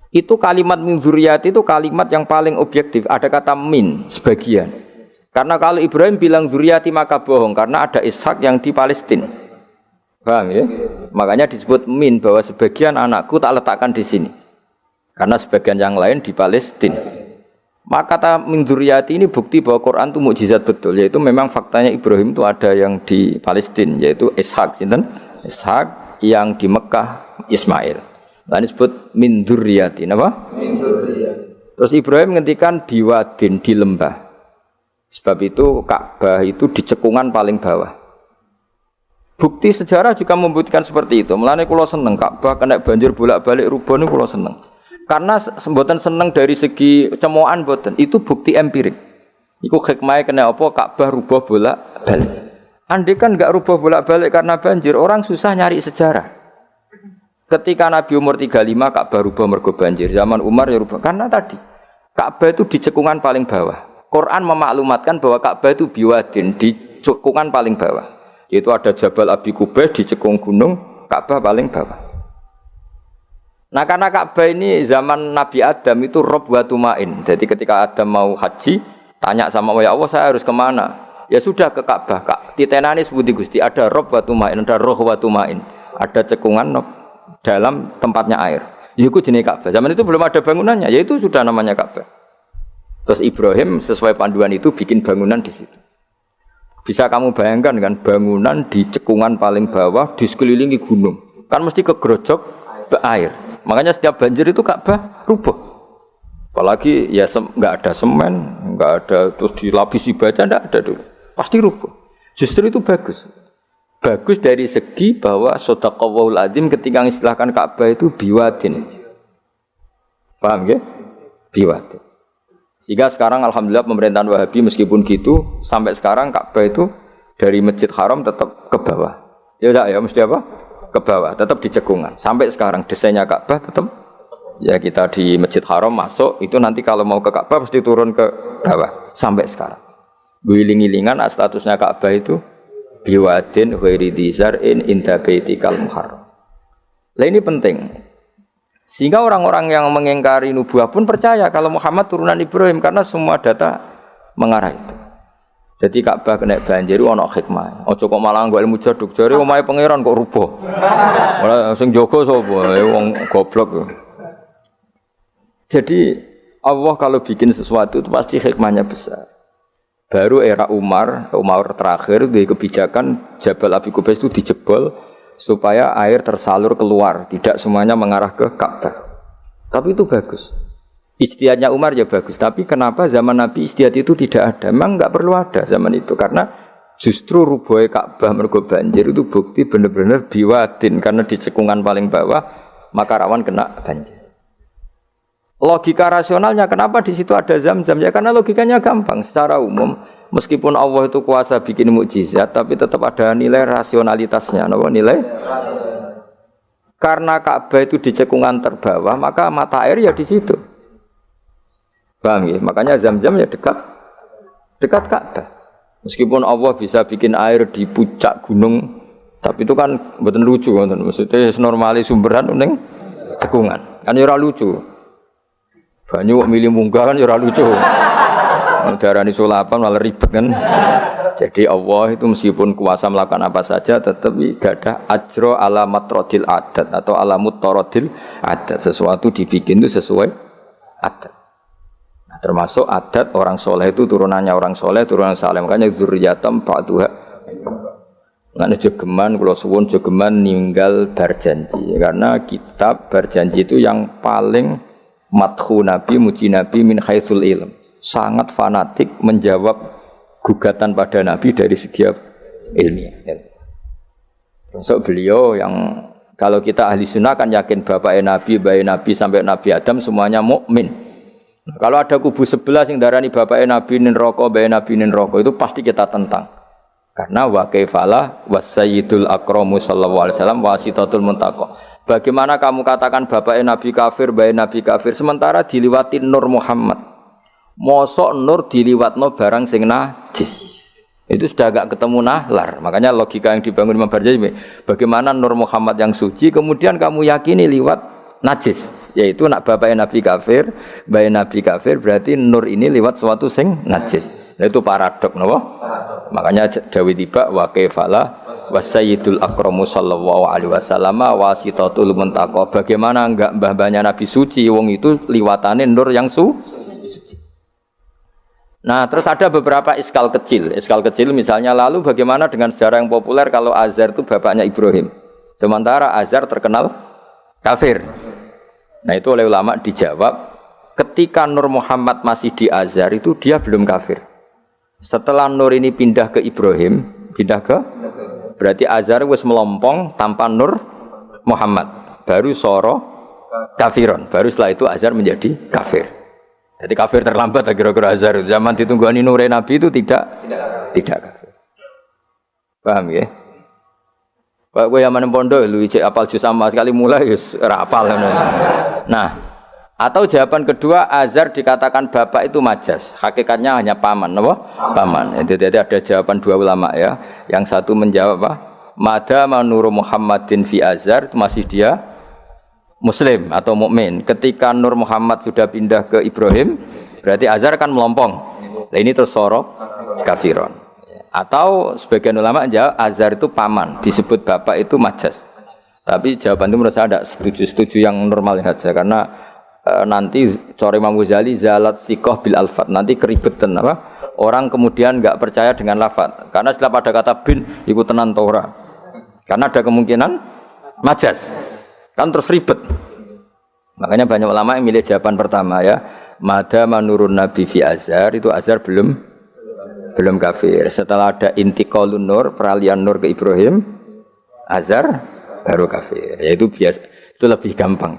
Itu kalimat min dzurriyyati itu kalimat yang paling objektif. Ada kata min, sebagian. Karena kalau Ibrahim bilang dzurriyyati maka bohong, karena ada Ishak yang di Palestina. Paham ya? Makanya disebut min, bahwa sebagian anakku tak letakkan di sini. Karena sebagian yang lain di Palestina. Maka kata min dzurriyyati ini bukti bahwa Quran itu mukjizat betul, yaitu memang faktanya Ibrahim itu ada yang di Palestina, yaitu Ishak, Ishak yang di Mekah Ismail. Nah, ini disebut min dzurriyyati, apa? Min dzurriyyati. Terus Ibrahim menghentikan biwadin, di lembah. Sebab itu Ka'bah itu di cekungan paling bawah. Bukti sejarah juga membuktikan seperti itu. Mulane kula seneng Ka'bah kena banjir bolak-balik rubuh niku kula seneng. Karena mboten seneng dari segi cemoan mboten, itu bukti empirik. Iku hikmahe kena apa Ka'bah rubuh bolak-balik. Andai kan enggak rubuh bolak-balik karena banjir, orang susah nyari sejarah. Ketika Nabi umur 35 Ka'bah rubuh mergo banjir, zaman Umar ya rubuh karena tadi Ka'bah itu di cekungan paling bawah. Quran memaklumatkan bahwa Ka'bah itu biwadin, di cekungan paling bawah. Yaitu ada Jabal Abi Qubais di cekung gunung, Ka'bah paling bawah. Nah karena Ka'bah ini zaman Nabi Adam itu rob wa tumain. Jadi ketika Adam mau haji, tanya sama ya Allah saya harus kemana? Ya sudah ke Ka'bah. Titenani sebuti Gusti, ada rob wa tumain, ada roh wa tumain. Ada cekungan dalam tempatnya air. Itu jenis Ka'bah. Zaman itu belum ada bangunannya, yaitu sudah namanya Ka'bah. Terus Ibrahim sesuai panduan itu bikin bangunan di situ. Bisa kamu bayangkan kan bangunan di cekungan paling bawah di sekelilingi gunung. Kan mesti kegerojok air. Makanya setiap banjir itu Ka'bah rubuh. Apalagi ya enggak ada semen, enggak ada terus dilapisi baja, enggak ada dulu. Pasti rubuh. Justru itu bagus. Bagus dari segi bahwa shadaqallahul adzim ketika mengistilahkan Ka'bah itu biwadin. Paham ya? Biwadin. Sehingga sekarang alhamdulillah pemerintahan Wahabi meskipun gitu sampai sekarang Ka'bah itu dari Masjid Haram tetap ke bawah. Ya enggak ya mesti apa? Ke bawah, tetap di cekungan. Sampai sekarang desainnya Ka'bah tetap ya kita di Masjid Haram masuk itu nanti kalau mau ke Ka'bah pasti turun ke bawah sampai sekarang. Guling-gilingan statusnya Ka'bah itu biwadin ghairi dzar'in inda baitikal muharram. Lah ini penting. Sehingga orang-orang yang mengingkari nubuah pun percaya kalau Muhammad turunan Ibrahim karena semua data mengarah itu. Jadi Ka'bah kena banjir ana hikmah. Aja kok malah nggo ilmu jaduk jare omahe pangeran kok rubuh. Ora sing jaga sapa? Wong goblok. Jadi Allah kalau bikin sesuatu itu pasti hikmahnya besar. Baru era Umar terakhir di kebijakan Jabal Abi Qubais itu dijebol supaya air tersalur keluar, tidak semuanya mengarah ke Ka'bah. Tapi itu bagus. Ijtihadnya Umar ya bagus, tapi kenapa zaman Nabi ijtihad itu tidak ada? Memang enggak perlu ada zaman itu karena justru rubuhnya Ka'bah mergo banjir itu bukti benar-benar biwadin karena di cekungan paling bawah maka rawan kena banjir. Logika rasionalnya kenapa di situ ada Zam-Zam? Ya karena logikanya gampang secara umum. Meskipun Allah itu kuasa bikin mukjizat, tapi tetap ada nilai rasionalitasnya. Apa nilai? Karena Ka'bah itu di cekungan terbawah, maka mata air ya di situ. Paham ya? Makanya Zam-Zam ya dekat Ka'bah. Meskipun Allah bisa bikin air di puncak gunung, tapi itu kan mboten lucu, maksudnya normali sumberan ning cekungan. Kan ora lucu. Banyu milih munggah kan ora lucu. Darani sulapan malah ribet kan. Jadi Allah itu meskipun kuasa melakukan apa saja tetap gadah ajro ala matrodil adat atau ala mutarodil adat. Sesuatu dibikin itu sesuai adat. Nah, termasuk adat orang soleh itu turunannya orang soleh, turunan saleh. Makanya dzurriyatam ba'duha. Ngene jogeman kula suwun jogeman ninggal berjanji. Karena kitab berjanji itu yang paling madhu Nabi, muji Nabi min haitsul ilm. Sangat fanatik menjawab gugatan pada Nabi dari segi ilmiah. Termasuk beliau yang kalau kita ahli sunnah kan yakin bapaknya Nabi, bayi Nabi sampai Nabi Adam semuanya mukmin. Nah, kalau ada kubu sebelah yang darani bapaknya Nabi nin roko, bayi Nabi nin roko itu pasti kita tentang. Karena wa kaifala wasayyidul akramu sallallahu alaihi wasallam wasitatul muntaqo. Bagaimana kamu katakan bapaknya Nabi kafir, bayi Nabi kafir sementara diliwati Nur Muhammad. Mosok nur diliwatno barang sing najis. Itu sudah agak ketemu nahlar. Makanya logika yang dibangun Imam Barjani, bagaimana Nur Muhammad yang suci kemudian kamu yakini liwat najis, yaitu nak bapaknya Nabi kafir, bayi Nabi kafir, berarti nur ini liwat suatu sing najis. Nah, itu paradok napa? Makanya Dawi tiba wa kaifala wasayyidul akramu sallallahu alaihi wasallam wasitatul muntaqo. Bagaimana enggak mbah-mbahnya Nabi suci wong itu liwatane nur yang suci. Nah, terus ada beberapa iskal kecil. Iskal kecil misalnya lalu bagaimana dengan sejarah yang populer kalau Azar itu bapaknya Ibrahim. Sementara Azar terkenal kafir. Nah, itu oleh ulama dijawab, ketika Nur Muhammad masih di Azar itu dia belum kafir. Setelah Nur ini pindah ke Ibrahim, berarti Azar wis melompong tanpa Nur Muhammad. Baru soro kafiron. Baru setelah itu Azar menjadi kafir. Jadi kafir terlambat kira-kira Azhar. Zaman ditunggani nure Nabi itu tidak kafir. Paham ya? Pak gue yang pondok lu cek apal juz sama sekali mulai wis ora apal. Nah, atau jawaban kedua Azhar dikatakan bapak itu majas. Hakikatnya hanya paman, apa? Paman. Jadi ada jawaban dua ulama ya. Yang satu menjawab apa? Madama nuru Muhammadin fi Azhar itu masih dia Muslim atau mukmin. Ketika Nur Muhammad sudah pindah ke Ibrahim, berarti Azhar kan melompong. Nah, ini terus soro kafiron. Atau sebagian ulama jawab Azhar itu paman, disebut bapak itu majas. Tapi jawaban itu menurut saya tidak setuju yang normal saja karena nanti cari Imam Ghazali zalat thiqah bil alfat, nanti keribetan apa? Orang kemudian enggak percaya dengan lafaz. Karena setelah pada kata bin ikut tenan Torah. Karena ada kemungkinan majas. Kan terus ribet. Makanya banyak ulama yang milih jawaban pertama ya. Madama nurun Nabi fi Azhar, itu Azhar belum kafir. Setelah ada intiqalun nur, peralihan nur ke Ibrahim, Azhar baru kafir. Ya itu biasa, itu lebih gampang.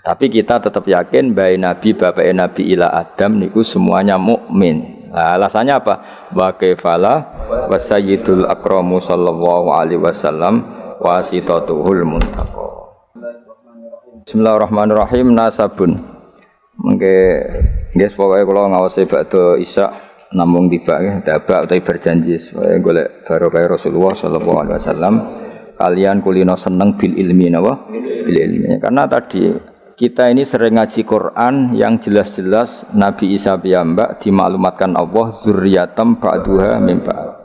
Tapi kita tetap yakin bayi Nabi, bapak Nabi ila Adam niku semuanya mukmin. Nah, alasannya apa? Wa kefala wa sayyidul akramu sallallahu alaihi wasallam wasitatuhul muntaqa. Bismillahirrahmanirrahim. Nasabun. Mengke nggih pokoke kula ngawasi badhe isya namung tiba dabak utawi berjanji supaya golek barokah Rasulullah sallallahu alaihi wasallam kalian kulino seneng bil ilmi napa? Bil ilmi. Karena tadi kita ini sering ngaji Quran yang jelas-jelas Nabi Isa piyambak dimaklumatkan Allah zurriyatam ba'duha min ba'd.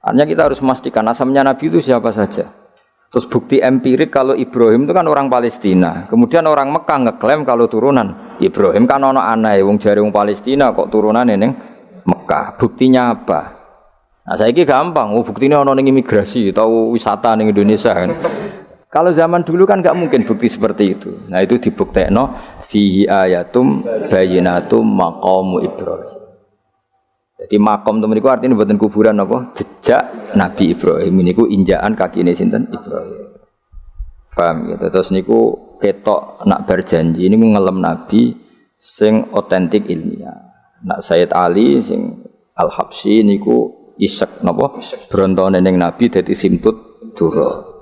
Artinya kita harus memastikan asalnya Nabi itu siapa saja. Terus bukti empirik kalau Ibrahim itu kan orang Palestina. Kemudian orang Mekah ngeklaim kalau turunan Ibrahim kan ono anake wong jare wong Palestina kok turunane ning Mekah. Buktinya apa? Nah, saiki gampang, buktinya ono ning imigrasi atau wisata ning Indonesia kan. Kalau zaman dulu kan enggak mungkin bukti seperti itu. Nah, itu dibuktekno fihi ayatum bayyinatum maqamu Ibrahim. Jadi makom temen niku artine mboten kuburan apa? Jejak Nabi Ibrahim niku injakan kakine sinten Ibrahim. Paham gitu. Terus niku ketok nak berjanji niku ngelem Nabi sing otentik ilmiah. Nak Sayyid Ali sing Al-Habsyi niku isek napa? Brontone ning Nabi dadi simtut dura.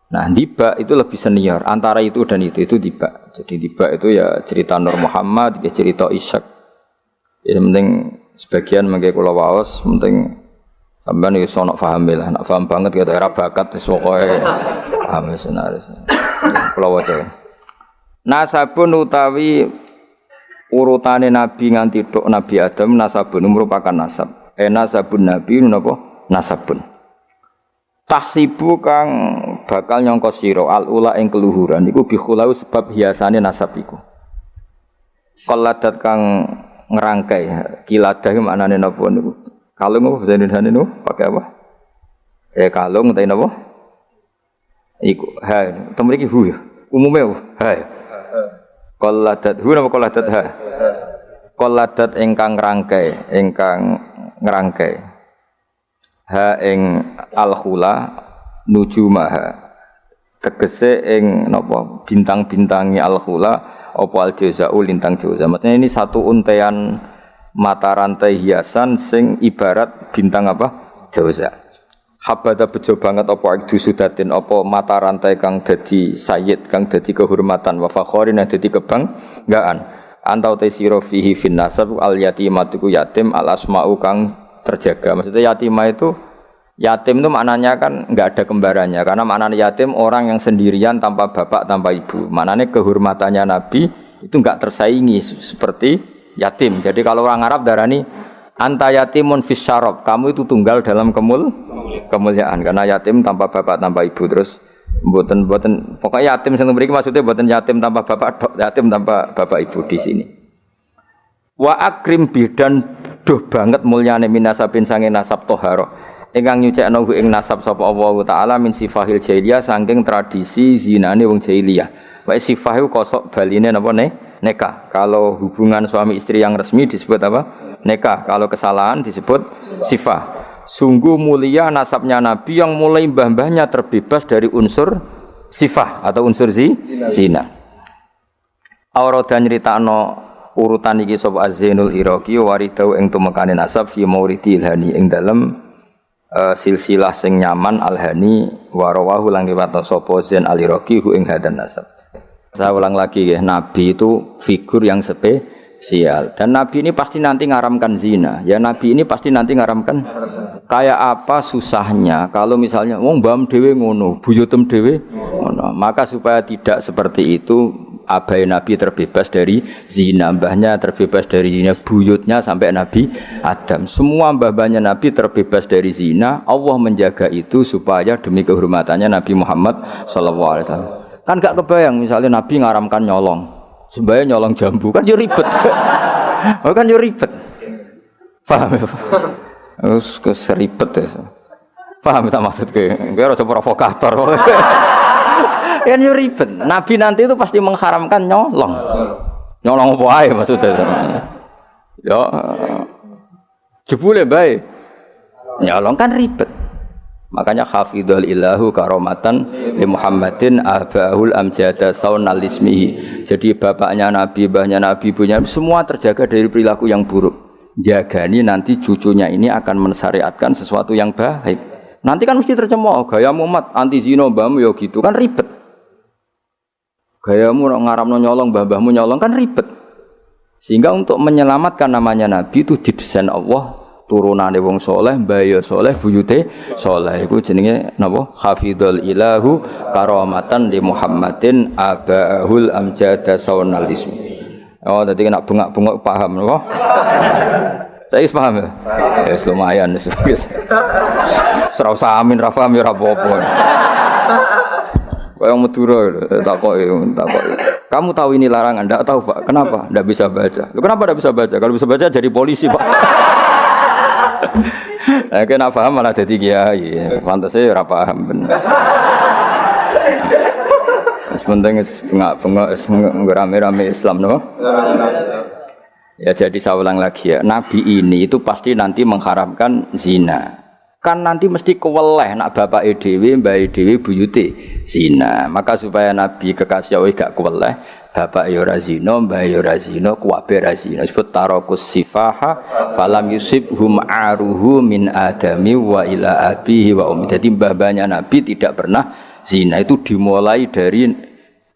Nah, Diba itu lebih senior antara itu dan itu Diba. Jadi Diba itu ya cerita Nur Muhammad, ya cerita Ishak. Ya penting sebagian mengke kula waos penting sampean iso nak paham lah, nak paham banget ya era bakat wis pokoke paham senaris. Kula waca. Nasabun utawi urutane nabi nganti tok Nabi Adam nasabun merupakan nasab. Nasabun nabi napa? Nasabun. Tahsibu kang bakal nyangka sira al-ula ing keluhuran iku bi khulau sebab hiasane nasab iku. Qalladat kang ngerangkai kiladah maknane napa niku kalung apa bahasa Indonesia niku pakai apa kalung utawa napa iku ha temu iki hu ya umume ha qalladat hu napa qalladat ha qalladat ingkang ngerangkai ha ing al-khula nujumaha tegese ing napa bintang-bintangi al-khula apa al-jauza'u lintang jauza. Maksudnya ini satu untean mata rantai hiasan sing ibarat bintang apa? Jauza. Habada bejo banget apa ikdu sudatin apa mata rantai kang dadi sayyid kang dadi kehormatan wa fakhorin dadi kebanggaan. Antau te sira fihi fin nasab al yatimatu yatim al asma'u kang terjaga. Maksudnya yatimah itu yatim itu maknanya kan enggak ada kembarannya karena maknanya yatim orang yang sendirian tanpa bapak tanpa ibu. Maknanya kehormatannya Nabi itu enggak tersaingi seperti yatim. Jadi kalau orang Arab darani anta yatimun fis syarab, kamu itu tunggal dalam kemuliaan karena yatim tanpa bapak tanpa ibu. Terus mboten pokoknya yatim sing mriki maksudnya mboten yatim tanpa bapak, yatim tanpa bapak ibu di sini. Wa akrim bidan duh banget mulyane minasabin sange nasab toharo. Ingkang nyucekno ing nasab sapa Allah taala min sifahil jahiliyah saking tradisi zinane wong jahiliyah. Wae sifah iku kosok baline napa nikah. Kalau hubungan suami istri yang resmi disebut apa? Nikah. Kalau kesalahan disebut sifah. Sungguh mulia nasabnya Nabi yang mulai mbah-mbahnya terbebas dari unsur sifah atau unsur zina. Aurada nyritakno urutan iki sapa Az-Zainul Iraqi waridau ing tumekane nasab fi mauridil hani ing dalem silsilah sing nyaman al-hani wa rawahu lang riwayat sapa Zain al-Iraqi hu ing hadan nasab. Saya ulang lagi ya, Nabi itu figur yang spesial dan Nabi ini pasti nanti ngaramkan zina. Ya Nabi ini pasti nanti ngaramkan. Kayak apa susahnya kalau misalnya wong mbam dhewe ngono, buyutem dhewe ngono. Maka supaya tidak seperti itu abai Nabi terbebas dari zina, mbahnya terbebas dari zina, buyutnya sampai Nabi Adam. Semua mbah-mbahnya Nabi terbebas dari zina. Allah menjaga itu supaya demi kehormatannya Nabi Muhammad SAW. Kan gak kebayang misalnya Nabi ngaramkan nyolong, sebaya nyolong jambu kan yo ribet. Oh kan yo ribet. Paham ya? Seribet ya. Paham tak maksud ke? Gue rada provokator. Kan yo ribet. Nabi nanti itu pasti mengharamkan nyolong. Nyolong apa ae maksudnya. Ya jebule bae. Nyolong kan ribet. Makanya hafidhul ilahu karomatan li Muhammadin abahul amjada saunal ismihi. Jadi bapaknya Nabi, mbahnya Nabi, ibunya semua terjaga dari perilaku yang buruk. jagani nanti cucunya ini akan mensyariatkan sesuatu yang baik. Nanti kan mesti tercemooh, gayamu mat anti zina mbahmu ya gitu kan ribet. Gayamu ngaramno nyolong mbah-mbahmu nyolong kan ribet. Sehingga untuk menyelamatkan namanya Nabi itu didesain Allah turunane wong soleh, mbaya soleh, buyute soleh. Iku jenenge napa? Hafidhul ilahu karamatan li Muhammadin abahul amjada saunal ismi. Oh, tadi nak bengak-bengok paham napa? Saya paham ya? Ya lumayan wis. Ora usah amin ra paham ya ora apa-apa. Kaya Madura takoki. Kamu tahu ini larangan? Enggak tahu, Pak. Kenapa? Enggak bisa baca. Loh, kenapa enggak bisa baca? Kalau bisa baca jadi polisi, Pak. Nah, kena paham malah jadi kiai. Pantasnya ora paham bener. Sementing bengak-bengok rame-rame Islam no? Ya jadi saya ulang lagi ya, Nabi ini itu pasti nanti mengharapkan zina. Kan nanti mesti keweleh nak bapak dhewe, mbak dhewe buyute zina. Maka supaya Nabi kekasih Allah gak keweleh, bapak ya ora zina, mbak ya ora zina, kuwabe ora zina. Sebut tarakus sifaha falam yusibhum aruhu min adami wa ila abihi wa ummi. Jadi mbah-mbahnya Nabi tidak pernah zina, itu dimulai dari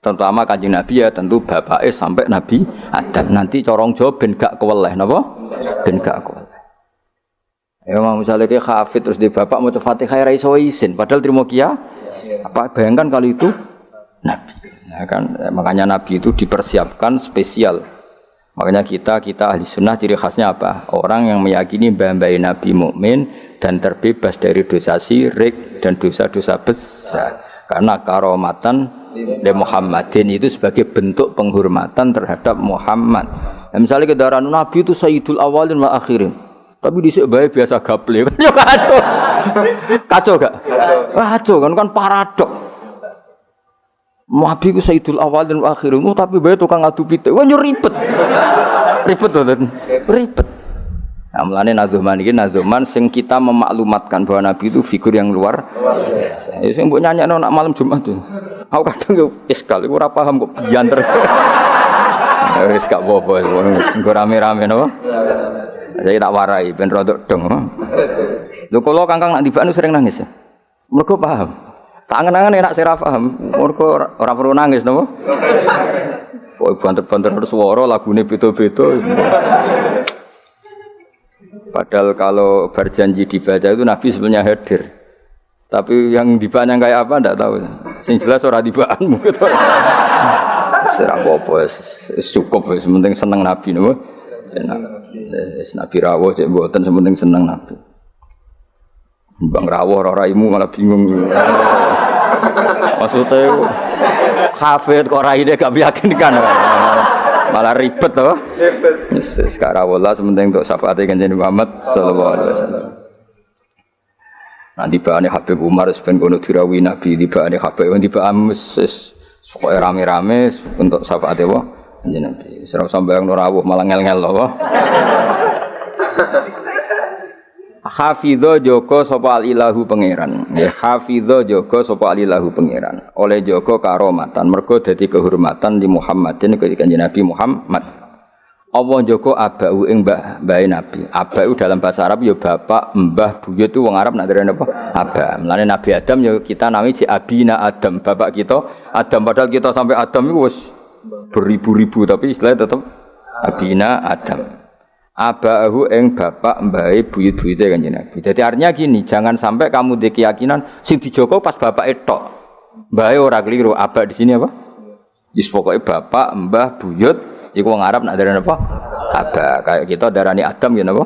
terutama Kanjeng Nabi ya tentu bapake sampai Nabi Adam. Nanti corong Jawa ben gak keweleh napa? Ben gak keweleh. Ya misalnya kayak hafid terus di bapak mau Fatihah ra iso isin padahal trimo kia. Apa bayangkan kalau itu Nabi. Nah, kan makanya Nabi itu dipersiapkan spesial. Makanya kita ahli sunnah ciri khasnya apa? Orang yang meyakini mbah-mbah Nabi mukmin dan terbebas dari dosa syirik dan dosa-dosa besar. Karena karomatan de Muhammadin itu sebagai bentuk penghormatan terhadap Muhammad. Nah, misalnya kendaraan Nabi itu sayyidul awalin wa akhirin. Tapi dhisik bae biasa gaple. Yo kacau. Kacau gak? Kacau kan paradok. Nabi ku sayyidul awalin wa akhirin, tapi bae tukang adu pitik. Wah yo ribet. Ribet to, ribet. Nah, mulane nazuman iki nazuman sing kita memaklumatkan bahwa Nabi itu figur yang luar biasa. Ya sing mbok nyanyakno nak malam Jumat tuh. Aku kadang yo iskal, aku ora paham kok bianter. Wis gak apa-apa, wis rame-rame napa? Saya tak warai ben rodok dong. Lho kula Kangkang nak tibaan sering nangis. Mergo paham. Tak angen-angen enak sira paham. Mergo ora perlu nangis napa? Kok banter-banter swara lagune beda-beda. Padahal kalau berjanji dibaca itu Nabi sebenarnya hadir. Tapi yang dibaan yang kayak apa enggak tahu. Sing jelas ora dibaan mungkin. Serah apa-apa cukup wis penting seneng Nabi napa. Nabi rawuh cek mboten sementing seneng Nabi. Bang rawuh ora raimu malah bingung. Maksudnya hafid kok raine gak meyakinkan. Malah ribet to. Ribet. Sekarang wala sementing untuk syafaate Kanjeng Muhammad sallallahu alaihi wasallam. Nanti bahane Habib Umar ben kono dirawi Nabi tibane Habib tibane pokoke rame-rame untuk syafaate wa Kanjeng Nabi. Ora usah bayang rawuh malah ngel-ngel lho. Hafidho joko sapa alilahu pangeran. Nggih, hafidho joko sapa alilahu pangeran. Oleh joko karomatan mergo dadi kehormatan di Muhammadin ketika Kanjeng Nabi Muhammad. Allah joko abau ing mbah Nabi. Abau dalam bahasa Arab ya bapak, mbah, buyut itu wong Arab nak derene apa? Aba. Mulane Nabi Adam ya kita nami ji abina Adam, bapak kita Adam padahal kita sampai Adam iku wis beribu-ribu tapi istilahnya tetap abina Adam. Abahu ing bapak mbahe buyut-buyute Kanjeng Nabi. Jadi artinya gini, jangan sampai kamu di keyakinan sing dijogo pas bapak etok. Mbahe ora keliru, aba di sini apa? Wis pokoke bapak, mbah, buyut iku wong Arab nak darani apa? Aba. Kayak kita darani Adam ya napa?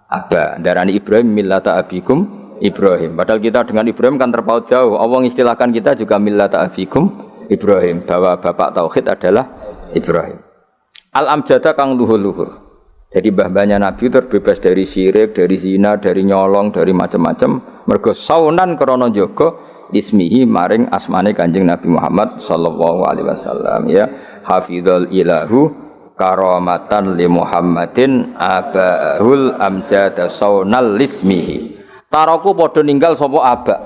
Aba. Darani Ibrahim millata abikum Ibrahim. Padahal kita dengan Ibrahim kan terpaut jauh. Allah mengistilahkan kita juga millata abikum Ibrahim, bahwa bapak tauhid adalah Ibrahim. Al-amjada kang luhur-luhur. Jadi mbah-mbahnya Nabi terbebas dari syirik, dari zina, dari nyolong, dari macam-macam. Mergo saunan krana jaga ismihi maring asmane Kanjeng Nabi Muhammad sallallahu alaihi wasallam ya. Hafizul ilahu karamatan li Muhammadin abahul amjada saunal ismihi. Taroku padha ninggal sapa aba.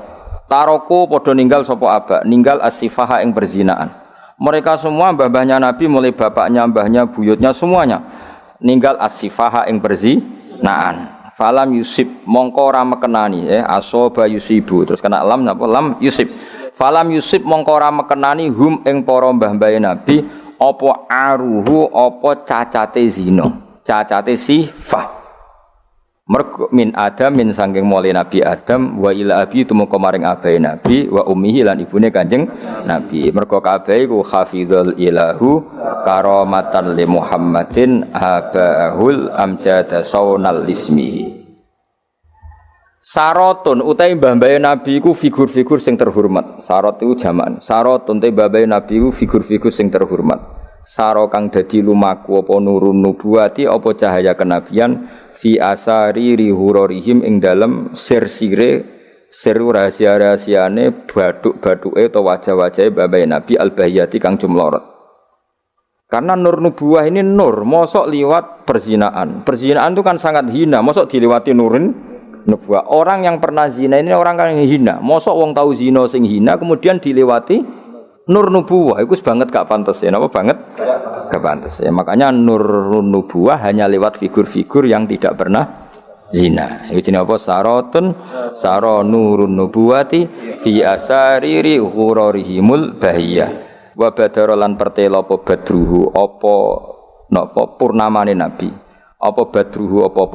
Taroku padha ninggal sapa aba, ninggal as-sifaha ing perzinaan. Mereka semua mbah-mbahnya Nabi mulai bapaknya, mbahnya, buyutnya semuanya ninggal as-sifaha ing naan. Falam yusib mongko ora mekenani asoba yusibu terus kena lam napa lam yusib. Falam yusib mongko ora mekenani hum ing para mbah-mbahe Nabi apa aruhu apa cacate zina, cacate sifah. Mergo min Adam min sangking mulai Nabi Adam wa ila abi tumeka maring abahe Nabi wa ummihi lan ibune Kanjeng Nabi. Mergo kabeh iku hafizul ilahu karamatan li Muhammadin abahul amjada saunal ismihi. Sarotun utahe mbah-mbahe Nabi iku figur-figur sing terhormat. Sarot iku jaman. Sarotun te mbah-mbahe Nabi iku figur-figur sing terhormat. Saro kang dadi lumaku apa nurun nubuwati apa cahaya kenabian fi asari rihurorihim ing dalem sir-sire seru rahasia-rahasiane baduk-baduke atau wajah-wajahe babai Nabi al-bahiyati kang jumlorot. Karena nur nubuwah ini nur, mosok liwat perzinaan. Perzinaan itu kan sangat hina, mosok dilewati nurin nubuwah. Orang yang pernah zina ini orang yang hina. Mosok wong tahu zina sing hina kemudian dilewati nur nubuwah. Iku banget gak pantes ya, napa banget? Gak pantes ya. Makanya nur nubuwah hanya lewat figur-figur yang tidak pernah zina. Iki jenenge apa? Sarotun saro nurun nubuwati fi asariri ghurarihimul bahiyah. Wa badara lan pertela apa badruhu apa napa purnamane nabi. Apa badruhu apa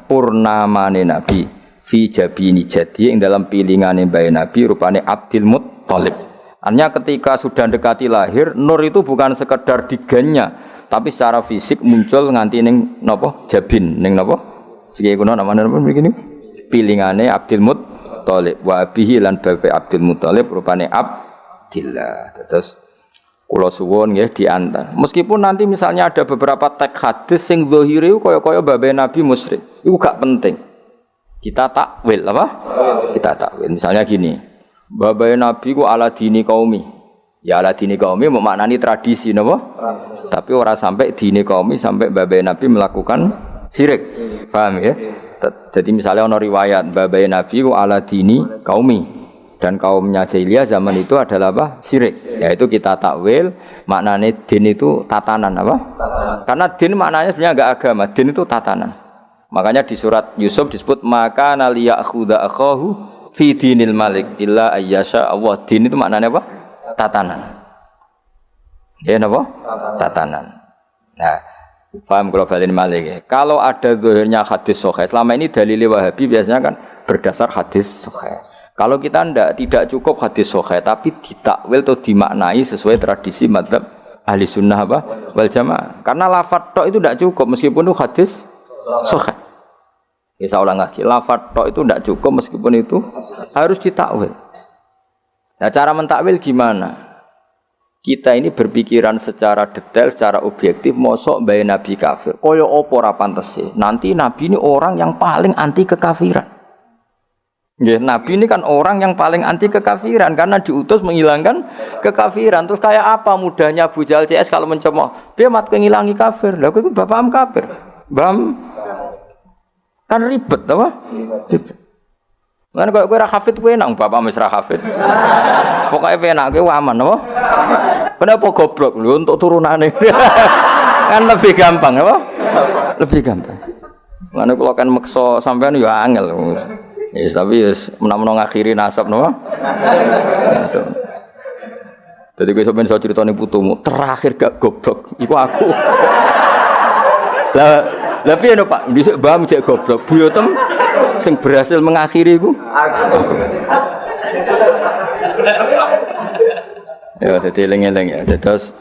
purnamane nabi fi jabini jadi ing dalam pilingane bae nabi rupane Abdul Muttalib. Artinya ketika sudah dekati lahir, nur itu bukan sekedar digannya, tapi secara fisik muncul nganti ning napa jabin, ning napa? Siki kuno namane napa begini? Pilingane Abdul Muttalib wa abihi lan bapak Abdul Muttalib rupane Abdillah. Terus kula suwun nggih diantar. Meskipun nanti misalnya ada beberapa teks hadis sing zahire kaya-kaya bapak Nabi musyrik. Itu gak penting. Kita takwil apa? Kita takwil. Misalnya gini. Babai Nabi ku ala dini kaumi. Ya ala dini kaumi memaknani tradisi napa? Tapi ora sampai dini kaumi sampai babai Nabi melakukan syirik. Paham ya? Jadi misalnya ono riwayat babai Nabi ku ala dini kaumi dan kaumnya jahiliyah zaman itu adalah apa? Syirik. Yaitu kita takwil maknanya din itu tatanan apa? Karena din maknanya sebenarnya enggak agama, din itu tatanan. Makanya di surat Yusuf disebut maka naliyakhudha akhahu fi dinil malik illa ayyasha Allah. Din itu maknanya apa? Tatanan. Ya napa? Tatanan. Nah, paham kalau balik malik ya. Kalau ada zahirnya hadis sahih, selama ini dalil Wahabi biasanya kan berdasar hadis sahih. Kalau kita tidak cukup hadis sahih tapi ditakwil atau dimaknai sesuai tradisi mazhab ahli sunnah apa? Wal jamaah. Karena lafadz tok itu tidak cukup meskipun itu hadis sahih. Ya, saya ulang lagi, lafadz tok itu tidak cukup meskipun itu harus ditakwil. Nah, cara mentakwil gimana? Kita ini berpikiran secara detail, secara objektif, mosok bae nabi kafir. Kaya apa ora pantes sih? Nanti nabi ini orang yang paling anti kekafiran. Ya, nabi ini kan orang yang paling anti kekafiran karena diutus menghilangkan kekafiran. Terus kayak apa mudahnya Abu Jahal CS kalau mencemooh? Dia mat ngilangi kafir. Lah kowe bapakam kafir. Bam kan ribet apa? Ribet. Lan kok kowe ra hafid kowe nang bapak wis ra hafid. Pokoke penak kowe aman apa? Kenapa goblok lho untuk turunane? Kan lebih gampang apa? Lebih gampang. Lan kula kan meksa sampean ya angel. Yes, tapi menawa ngakhiri nasab napa? Nasab. Jadi kowe sampeyan iso critane putumu, terakhir gak goblok iku aku. Lah piye no Pak? Dhisik mbahmu cek goblok. Buyotem sing berhasil mengakhiri iku aku. Ya dadi eling-eling ya. Terus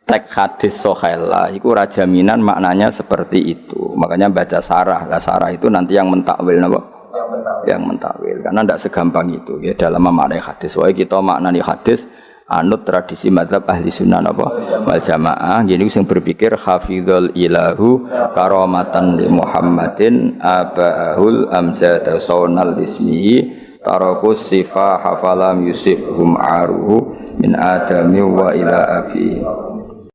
teks hadis sahih lah iku ora jaminan maknanya seperti itu. Makanya baca sarah. Lah sarah itu nanti yang mentakwil napa? Yang mentakwil karena tidak segampang itu ya dalam memaknai hadis. Wah kita maknani hadis anut tradisi mazhab ahli sunnah apa wal jamaah. Jadi sing berpikir hafizul ilahu karamatan li Muhammadin abahul amjad saunal ismihi tarakus sifah hafalam yusibhum aruhu min adami wa ila abi.